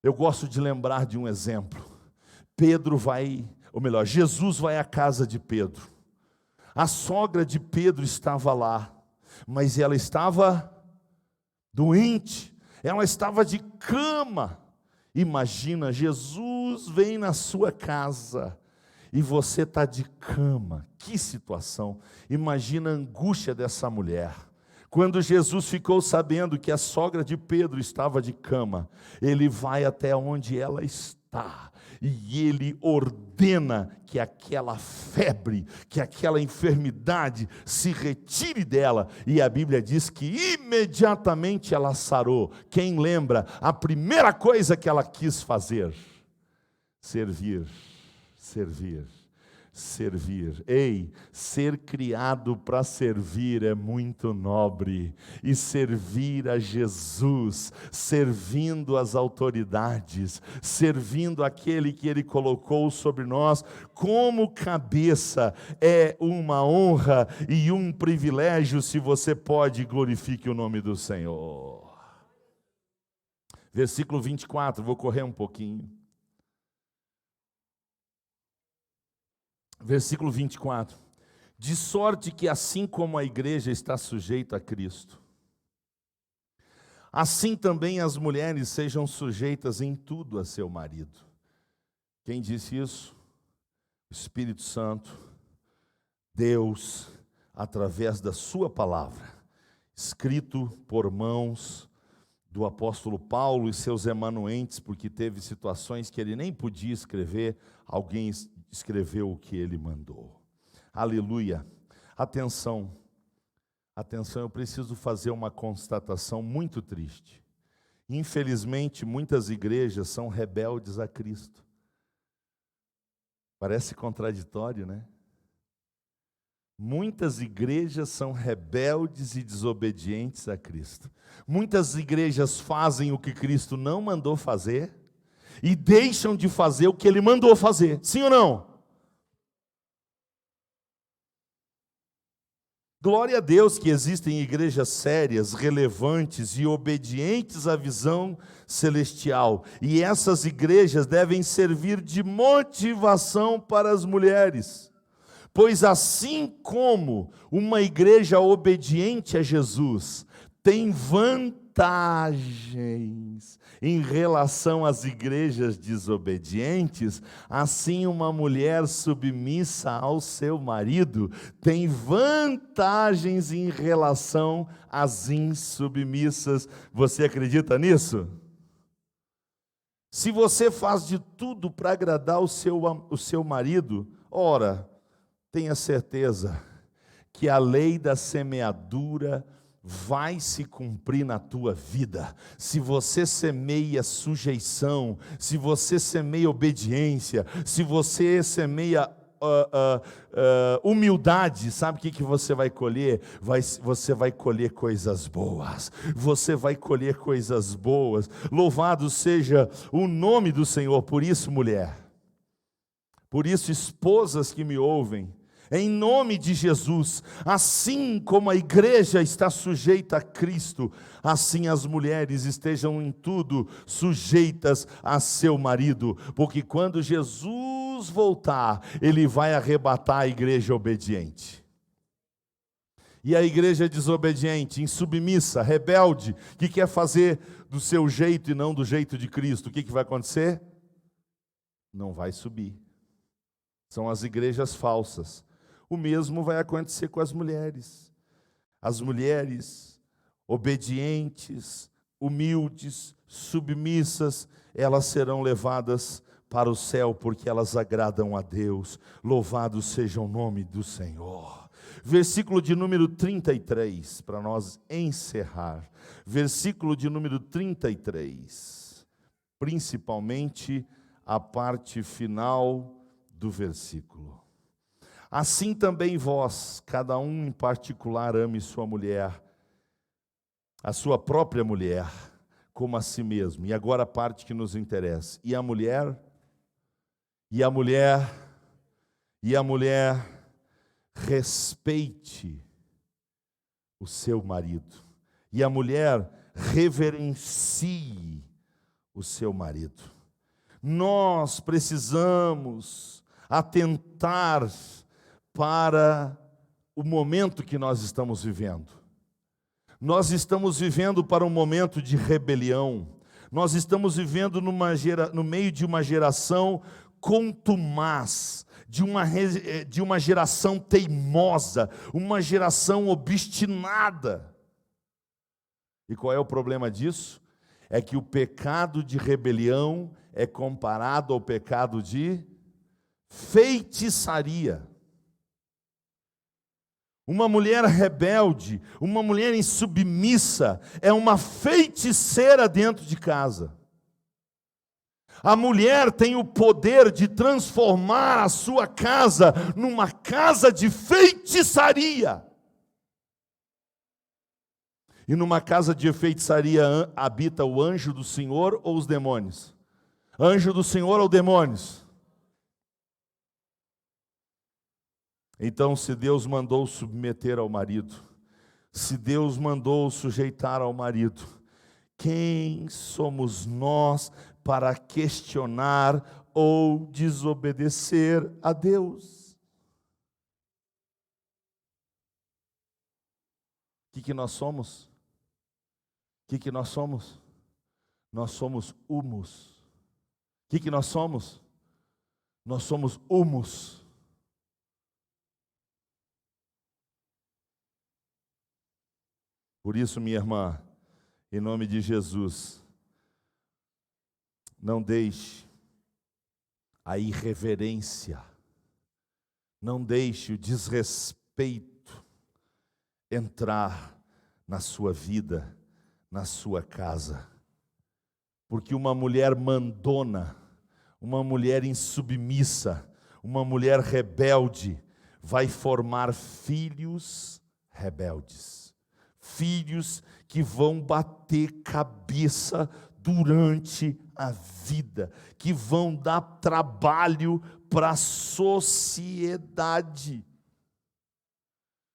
Eu gosto de lembrar de um exemplo. Jesus vai à casa de Pedro. A sogra de Pedro estava lá, mas ela estava doente, ela estava de cama. Imagina, Jesus vem na sua casa e você está de cama. Que situação! Imagina a angústia dessa mulher. Quando Jesus ficou sabendo que a sogra de Pedro estava de cama, ele vai até onde ela está e ele ordena que aquela febre, que aquela enfermidade se retire dela. E a Bíblia diz que imediatamente ela sarou. Quem lembra? A primeira coisa que ela quis fazer: servir. Ei, ser criado para servir é muito nobre. E servir a Jesus, servindo as autoridades, servindo aquele que Ele colocou sobre nós como cabeça, é uma honra e um privilégio. Se você pode, glorifique o nome do Senhor. Versículo 24, vou correr um pouquinho. Versículo 24, de sorte que assim como a igreja está sujeita a Cristo, assim também as mulheres sejam sujeitas em tudo a seu marido. Quem disse isso? O Espírito Santo, Deus, através da sua palavra, escrito por mãos do apóstolo Paulo e seus emanuentes, porque teve situações que ele nem podia escrever, alguém escreveu o que ele mandou. Aleluia. Atenção, eu preciso fazer uma constatação muito triste. Infelizmente, muitas igrejas são rebeldes a Cristo. Parece contraditório, né? Muitas igrejas são rebeldes e desobedientes a Cristo. Muitas igrejas fazem o que Cristo não mandou fazer e deixam de fazer o que Ele mandou fazer. Sim ou não? Glória a Deus que existem igrejas sérias, relevantes e obedientes à visão celestial. E essas igrejas devem servir de motivação para as mulheres. Pois assim como uma igreja obediente a Jesus tem vantagem vantagens em relação às igrejas desobedientes, assim uma mulher submissa ao seu marido tem vantagens em relação às insubmissas. Você acredita nisso? Se você faz de tudo para agradar o seu marido, ora, tenha certeza que a lei da semeadura vai se cumprir na tua vida. Se você semeia sujeição, se você semeia obediência, se você semeia humildade, sabe o que você vai colher? Você vai colher coisas boas. Você vai colher coisas boas. Louvado seja o nome do Senhor. Por isso, mulher, por isso, esposas que me ouvem, em nome de Jesus, assim como a igreja está sujeita a Cristo, assim as mulheres estejam em tudo sujeitas a seu marido, porque quando Jesus voltar, Ele vai arrebatar a igreja obediente. E a igreja desobediente, insubmissa, rebelde, que quer fazer do seu jeito e não do jeito de Cristo, o que vai acontecer? Não vai subir. São as igrejas falsas. O mesmo vai acontecer com as mulheres. As mulheres obedientes, humildes, submissas, elas serão levadas para o céu, porque elas agradam a Deus. Louvado seja o nome do Senhor. Versículo de número 33, para nós encerrar. Versículo de número 33, principalmente a parte final do versículo. Assim também vós, cada um em particular, ame sua mulher, a sua própria mulher, como a si mesmo. E agora a parte que nos interessa. E a mulher respeite o seu marido. E a mulher reverencie o seu marido. Nós precisamos atentar para o momento que nós estamos vivendo. Nós estamos vivendo para um momento de rebelião. Nós estamos vivendo no meio de uma geração contumaz, de uma geração teimosa, uma geração obstinada. E qual é o problema disso? É que o pecado de rebelião é comparado ao pecado de feitiçaria. Uma mulher rebelde, uma mulher insubmissa, é uma feiticeira dentro de casa. A mulher tem o poder de transformar a sua casa numa casa de feitiçaria. E numa casa de feitiçaria habita o anjo do Senhor ou os demônios? Anjo do Senhor ou demônios? Então, se Deus mandou submeter ao marido, se Deus mandou sujeitar ao marido, quem somos nós para questionar ou desobedecer a Deus? O que nós somos? O que nós somos? Nós somos humus. O que nós somos? Nós somos humus. Por isso, minha irmã, em nome de Jesus, não deixe a irreverência, não deixe o desrespeito entrar na sua vida, na sua casa. Porque uma mulher mandona, uma mulher insubmissa, uma mulher rebelde, vai formar filhos rebeldes. Filhos que vão bater cabeça durante a vida, que vão dar trabalho para a sociedade.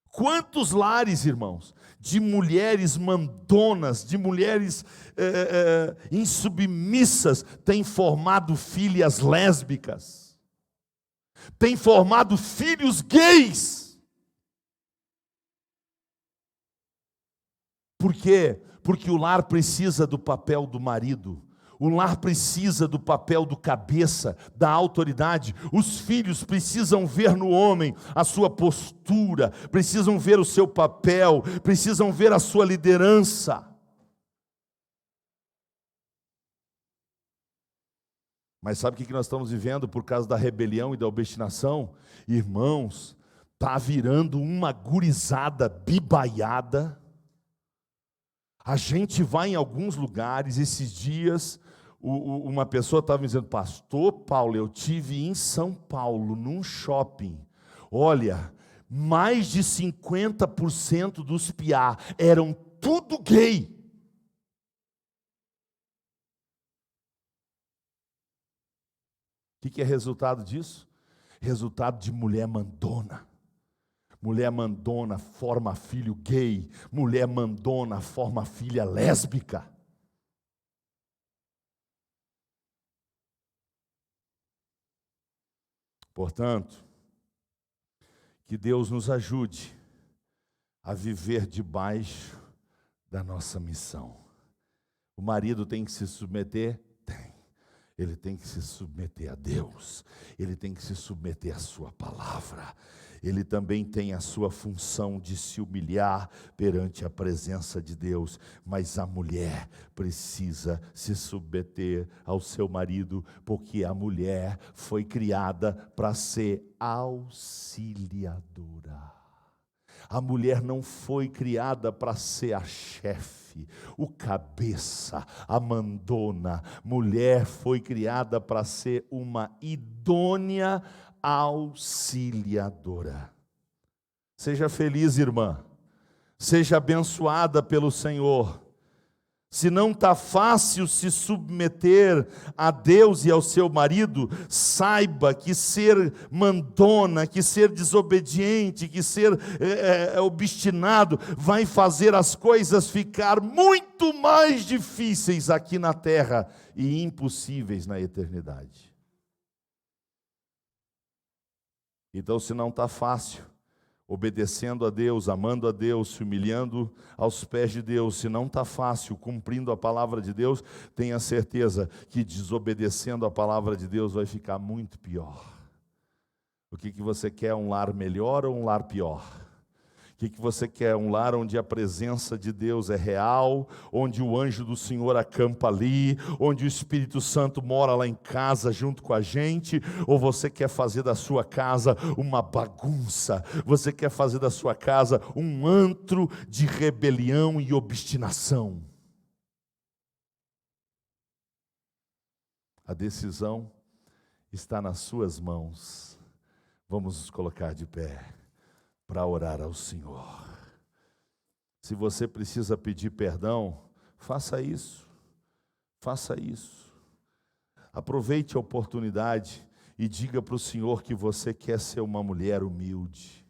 Quantos lares, irmãos, de mulheres mandonas, de mulheres insubmissas, têm formado filhas lésbicas, têm formado filhos gays. Por quê? Porque o lar precisa do papel do marido. O lar precisa do papel do cabeça, da autoridade. Os filhos precisam ver no homem a sua postura, precisam ver o seu papel, precisam ver a sua liderança. Mas sabe o que nós estamos vivendo por causa da rebelião e da obstinação? Irmãos, está virando uma gurizada bibaiada. A gente vai em alguns lugares, esses dias, uma pessoa estava me dizendo: pastor Paulo, eu tive em São Paulo, num shopping. Olha, mais de 50% dos piá eram tudo gay. O que é resultado disso? Resultado de mulher mandona. Mulher mandona forma filho gay. Mulher mandona forma filha lésbica. Portanto, que Deus nos ajude a viver debaixo da nossa missão. O marido tem que se submeter? Tem. Ele tem que se submeter a Deus. Ele tem que se submeter à sua palavra. Ele também tem a sua função de se humilhar perante a presença de Deus. Mas a mulher precisa se submeter ao seu marido, porque a mulher foi criada para ser auxiliadora. A mulher não foi criada para ser a chefe, o cabeça, a mandona. Mulher foi criada para ser uma idônea auxiliadora. Seja feliz, irmã. Seja abençoada pelo Senhor. Se não está fácil se submeter a Deus e ao seu marido, saiba que ser mandona, que ser desobediente, que ser obstinado, vai fazer as coisas ficar muito mais difíceis aqui na terra e impossíveis na eternidade. Então, se não está fácil, obedecendo a Deus, amando a Deus, se humilhando aos pés de Deus, se não está fácil, cumprindo a palavra de Deus, tenha certeza que desobedecendo a palavra de Deus vai ficar muito pior. O que você quer? Um lar melhor ou um lar pior? O que você quer? Um lar onde a presença de Deus é real, onde o anjo do Senhor acampa ali, onde o Espírito Santo mora lá em casa junto com a gente? Ou você quer fazer da sua casa uma bagunça? Você quer fazer da sua casa um antro de rebelião e obstinação? A decisão está nas suas mãos. Vamos nos colocar de pé para orar ao Senhor. Se você precisa pedir perdão, faça isso. Faça isso. Aproveite a oportunidade e diga para o Senhor que você quer ser uma mulher humilde,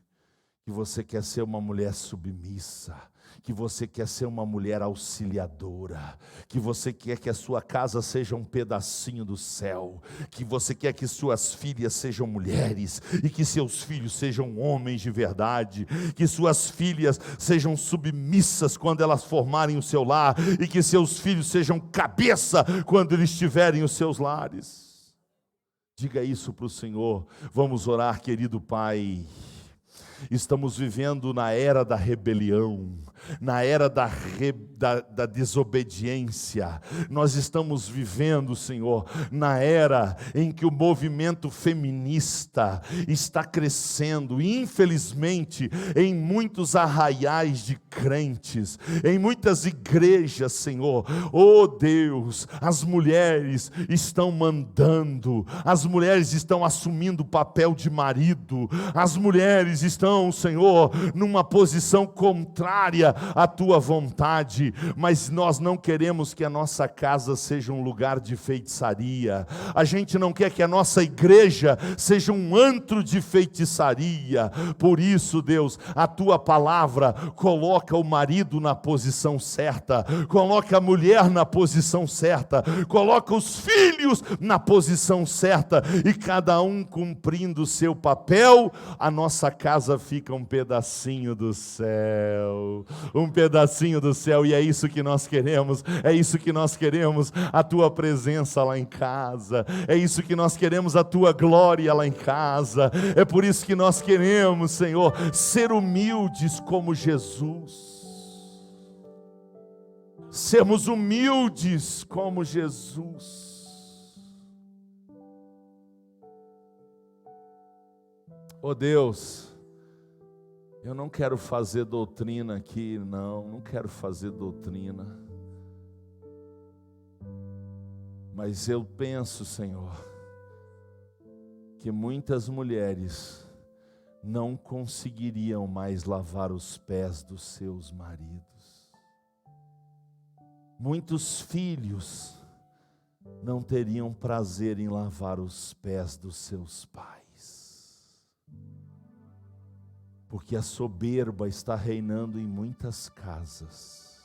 que você quer ser uma mulher submissa, que você quer ser uma mulher auxiliadora, que você quer que a sua casa seja um pedacinho do céu, que você quer que suas filhas sejam mulheres e que seus filhos sejam homens de verdade, que suas filhas sejam submissas quando elas formarem o seu lar e que seus filhos sejam cabeça quando eles tiverem os seus lares. Diga isso para o Senhor. Vamos orar, querido Pai. Estamos vivendo na era da rebelião, na era da desobediência. Nós estamos vivendo, Senhor, na era em que o movimento feminista está crescendo, infelizmente, em muitos arraiais de crentes, em muitas igrejas, Senhor. Oh Deus, as mulheres estão mandando, as mulheres estão assumindo o papel de marido, as mulheres estão, Senhor, numa posição contrária à tua vontade, mas nós não queremos que a nossa casa seja um lugar de feitiçaria. A gente não quer que a nossa igreja seja um antro de feitiçaria. Por isso, Deus, a tua palavra coloca o marido na posição certa, coloca a mulher na posição certa, coloca os filhos na posição certa, e cada um cumprindo o seu papel, a nossa casa casa fica um pedacinho do céu, e é isso que nós queremos, a tua presença lá em casa, é isso que nós queremos, a tua glória lá em casa, é por isso que nós queremos, Senhor, ser humildes como Jesus, sermos humildes como Jesus. Oh Deus, eu não quero fazer doutrina aqui, não quero fazer doutrina, mas eu penso, Senhor, que muitas mulheres não conseguiriam mais lavar os pés dos seus maridos, muitos filhos não teriam prazer em lavar os pés dos seus pais, porque a soberba está reinando em muitas casas,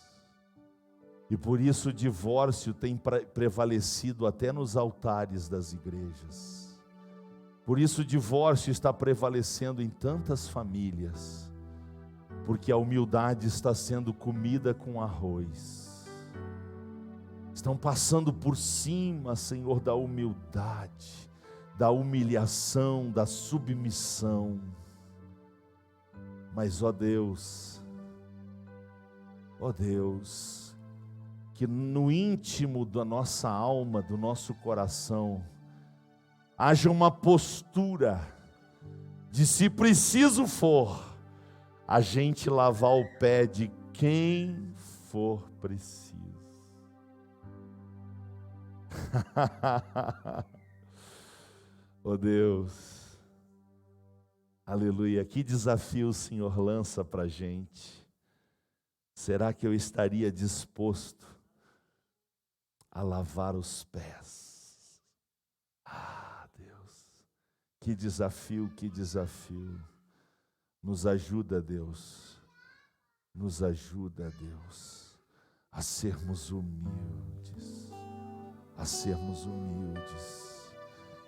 e por isso o divórcio tem prevalecido até nos altares das igrejas, por isso o divórcio está prevalecendo em tantas famílias, porque a humildade está sendo comida com arroz, estão passando por cima, Senhor, da humildade, da humilhação, da submissão. Mas, ó Deus, que no íntimo da nossa alma, do nosso coração, haja uma postura de, se preciso for, a gente lavar o pé de quem for preciso. Ó Deus, aleluia, que desafio o Senhor lança para a gente. Será que eu estaria disposto a lavar os pés? Ah, Deus, que desafio, que desafio. Nos ajuda, Deus, nos ajuda, Deus, a sermos humildes, a sermos humildes.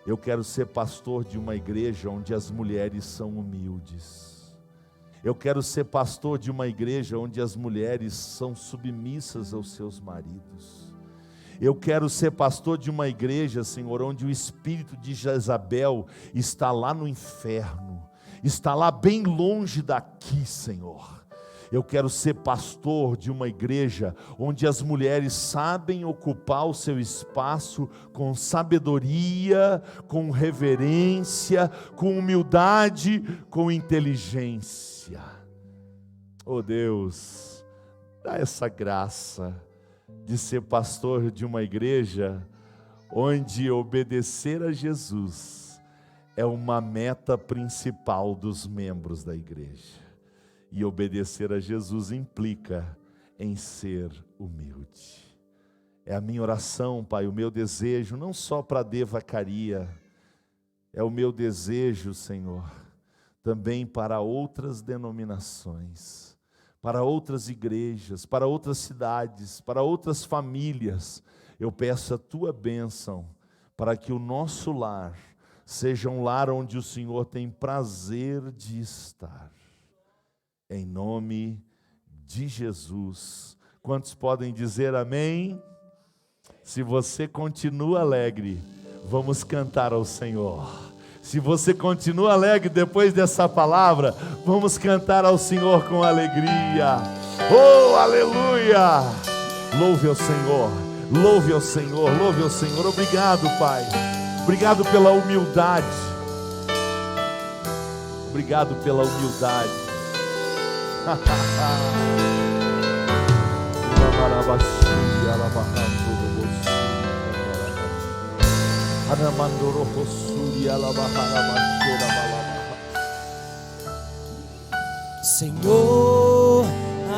Eu quero ser pastor de uma igreja onde as mulheres são humildes. Eu quero ser pastor de uma igreja onde as mulheres são submissas aos seus maridos. Eu quero ser pastor de uma igreja, Senhor, onde o espírito de Jezabel está lá no inferno, está lá bem longe daqui, Senhor. Eu quero ser pastor de uma igreja onde as mulheres sabem ocupar o seu espaço com sabedoria, com reverência, com humildade, com inteligência. Oh Deus, dá essa graça de ser pastor de uma igreja onde obedecer a Jesus é uma meta principal dos membros da igreja. E obedecer a Jesus implica em ser humilde. É a minha oração, Pai, o meu desejo, não só para Devacaria, é o meu desejo, Senhor, também para outras denominações, para outras igrejas, para outras cidades, para outras famílias. Eu peço a Tua bênção para que o nosso lar seja um lar onde o Senhor tem prazer de estar. Em nome de Jesus. Quantos podem dizer amém? Se você continua alegre, vamos cantar ao Senhor. Se você continua alegre depois dessa palavra, vamos cantar ao Senhor com alegria. Oh, aleluia! Louve ao Senhor, louve ao Senhor, louve ao Senhor. Obrigado, Pai. Obrigado pela humildade. Obrigado pela humildade. Senhor,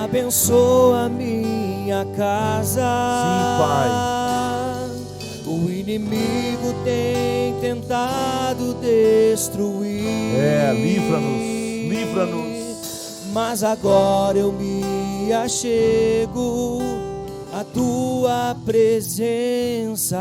abençoa minha casa. Sim, Pai. O inimigo tem tentado destruir. Livra-nos, livra-nos. Mas agora eu me achego à Tua presença.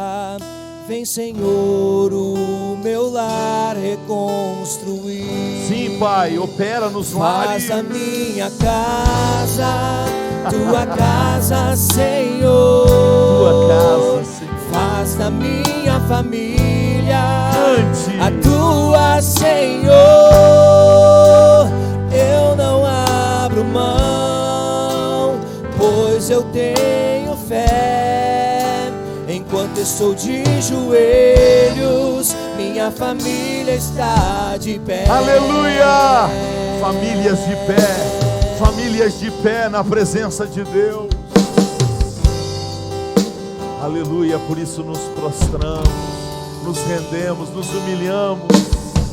Vem, Senhor, o meu lar reconstruir. Sim, Pai, opera nos lares. Faz a minha casa, tua casa, Senhor. Tua casa, Senhor. Faz da minha família Cante. a tua, Senhor. Eu não abro mão, pois eu tenho fé. Enquanto estou de joelhos, minha família está de pé. Aleluia! Famílias de pé, famílias de pé na presença de Deus. Aleluia, por isso nos prostramos, nos rendemos, nos humilhamos.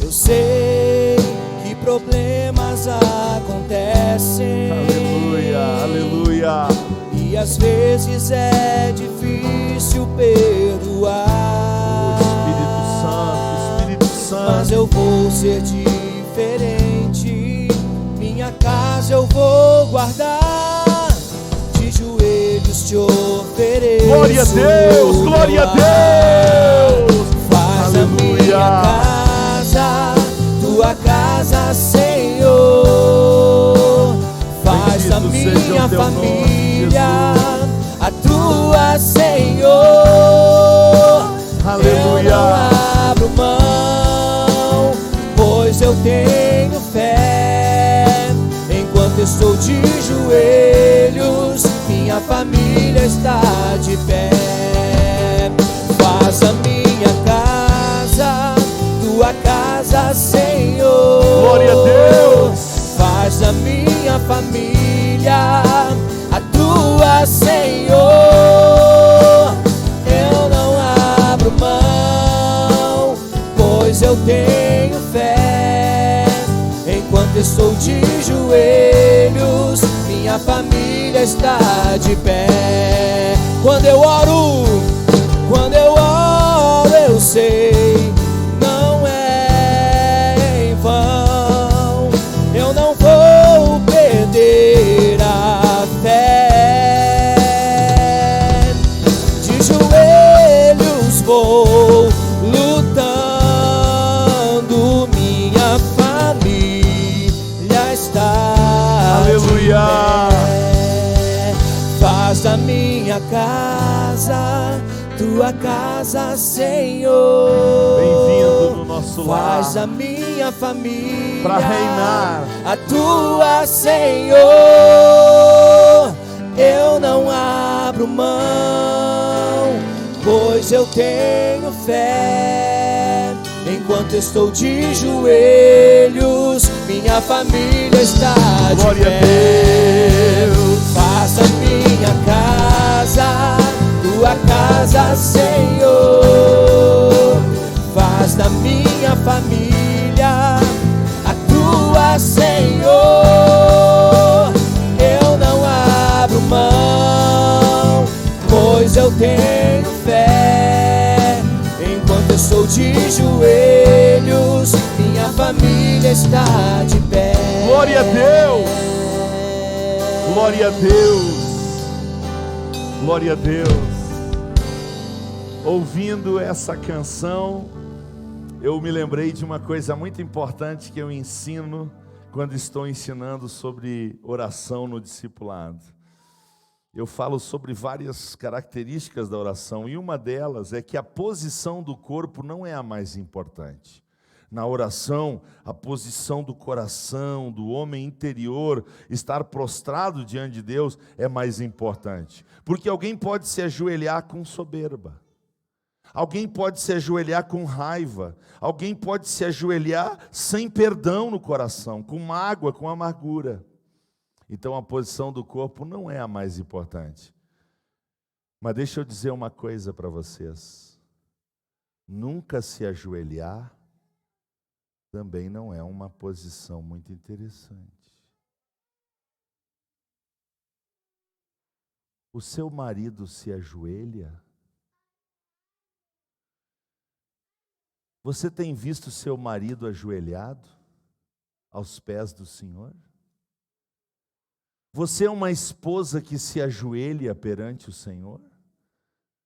Eu sei que problemas acontecem. Aleluia, aleluia. E às vezes é difícil perdoar. Espírito Santo. Mas eu vou ser diferente. Minha casa eu vou guardar. De joelhos te ofereço. Glória a Deus, glória a Deus. Faz a minha casa, tua casa, Senhor. Faz a minha família a tua, Senhor. Aleluia. Eu não abro mão, pois eu tenho fé. Enquanto estou de joelhos, minha família está de pé. Faz a minha casa, tua casa, Senhor. Glória a Deus. Faz a minha família a tua, Senhor. Eu não abro mão, pois eu tenho fé. Enquanto estou de joelhos, minha família está de pé. Quando eu oro, eu sei, não é em vão. Eu não vou perder a fé. De joelhos vou lutando, minha família está. Aleluia. De pé. Faz da minha casa, tua casa, Senhor. Bem-vindo no nosso lar. Faz a minha família para reinar. a tua, Senhor. Eu não abro mão, pois eu tenho fé. Enquanto estou de joelhos, minha família está de Glória pé. a Deus. Faz a minha casa, tua casa, Senhor. Faz da minha família a tua, Senhor. Eu não abro mão, pois eu tenho fé. Enquanto eu estou de joelhos, minha família está de pé. Glória a Deus. Glória a Deus. Glória a Deus. Ouvindo essa canção, eu me lembrei de uma coisa muito importante que eu ensino quando estou ensinando sobre oração no discipulado. Eu falo sobre várias características da oração, e uma delas é que a posição do corpo não é a mais importante. Na oração, a posição do coração, do homem interior, estar prostrado diante de Deus é mais importante. Porque alguém pode se ajoelhar com soberba. Alguém pode se ajoelhar com raiva. Alguém pode se ajoelhar sem perdão no coração, com mágoa, com amargura. Então a posição do corpo não é a mais importante. Mas deixa eu dizer uma coisa para vocês. Nunca se ajoelhar também não é uma posição muito interessante. O seu marido se ajoelha? Você tem visto seu marido ajoelhado aos pés do Senhor? Você é uma esposa que se ajoelha perante o Senhor?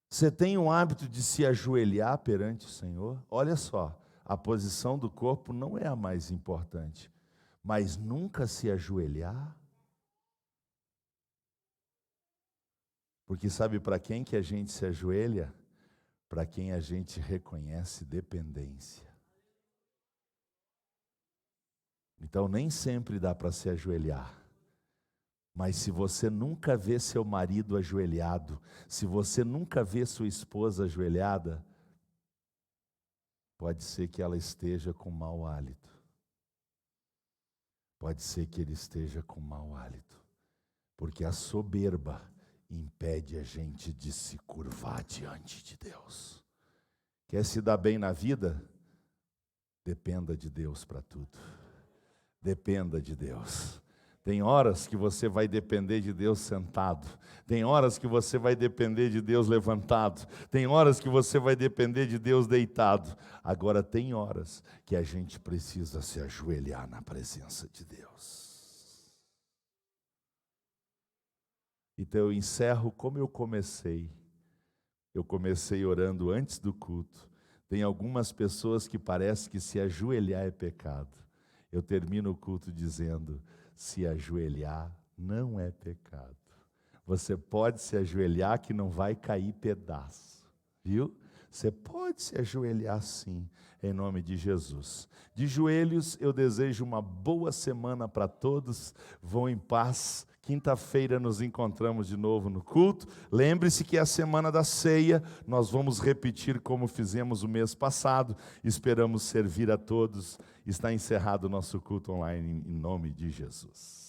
Você tem o hábito de se ajoelhar perante o Senhor? Olha só, a posição do corpo não é a mais importante. mas nunca se ajoelhar? Porque sabe para quem que a gente se ajoelha? Para quem a gente reconhece dependência. Então nem sempre dá para se ajoelhar. Mas se você nunca vê seu marido ajoelhado, se você nunca vê sua esposa ajoelhada, pode ser que ela esteja com mau hálito. Pode ser que ele esteja com mau hálito. Porque a soberba impede a gente de se curvar diante de Deus. Quer se dar bem na vida? Dependa de Deus para tudo. Dependa de Deus. Tem horas que você vai depender de Deus sentado. Tem horas que você vai depender de Deus levantado. Tem horas que você vai depender de Deus deitado. Agora tem horas que a gente precisa se ajoelhar na presença de Deus. Então eu encerro como eu comecei. Eu comecei orando antes do culto. Tem algumas pessoas que parece que se ajoelhar é pecado. Eu termino o culto dizendo: se ajoelhar não é pecado. Você pode se ajoelhar que não vai cair pedaço, viu? Você pode se ajoelhar sim, em nome de Jesus. De joelhos, eu desejo uma boa semana para todos. Vão em paz. Quinta-feira nos encontramos de novo no culto. Lembre-se que é a semana da ceia. Nós vamos repetir como fizemos o mês passado. Esperamos servir a todos. Está encerrado o nosso culto online em nome de Jesus.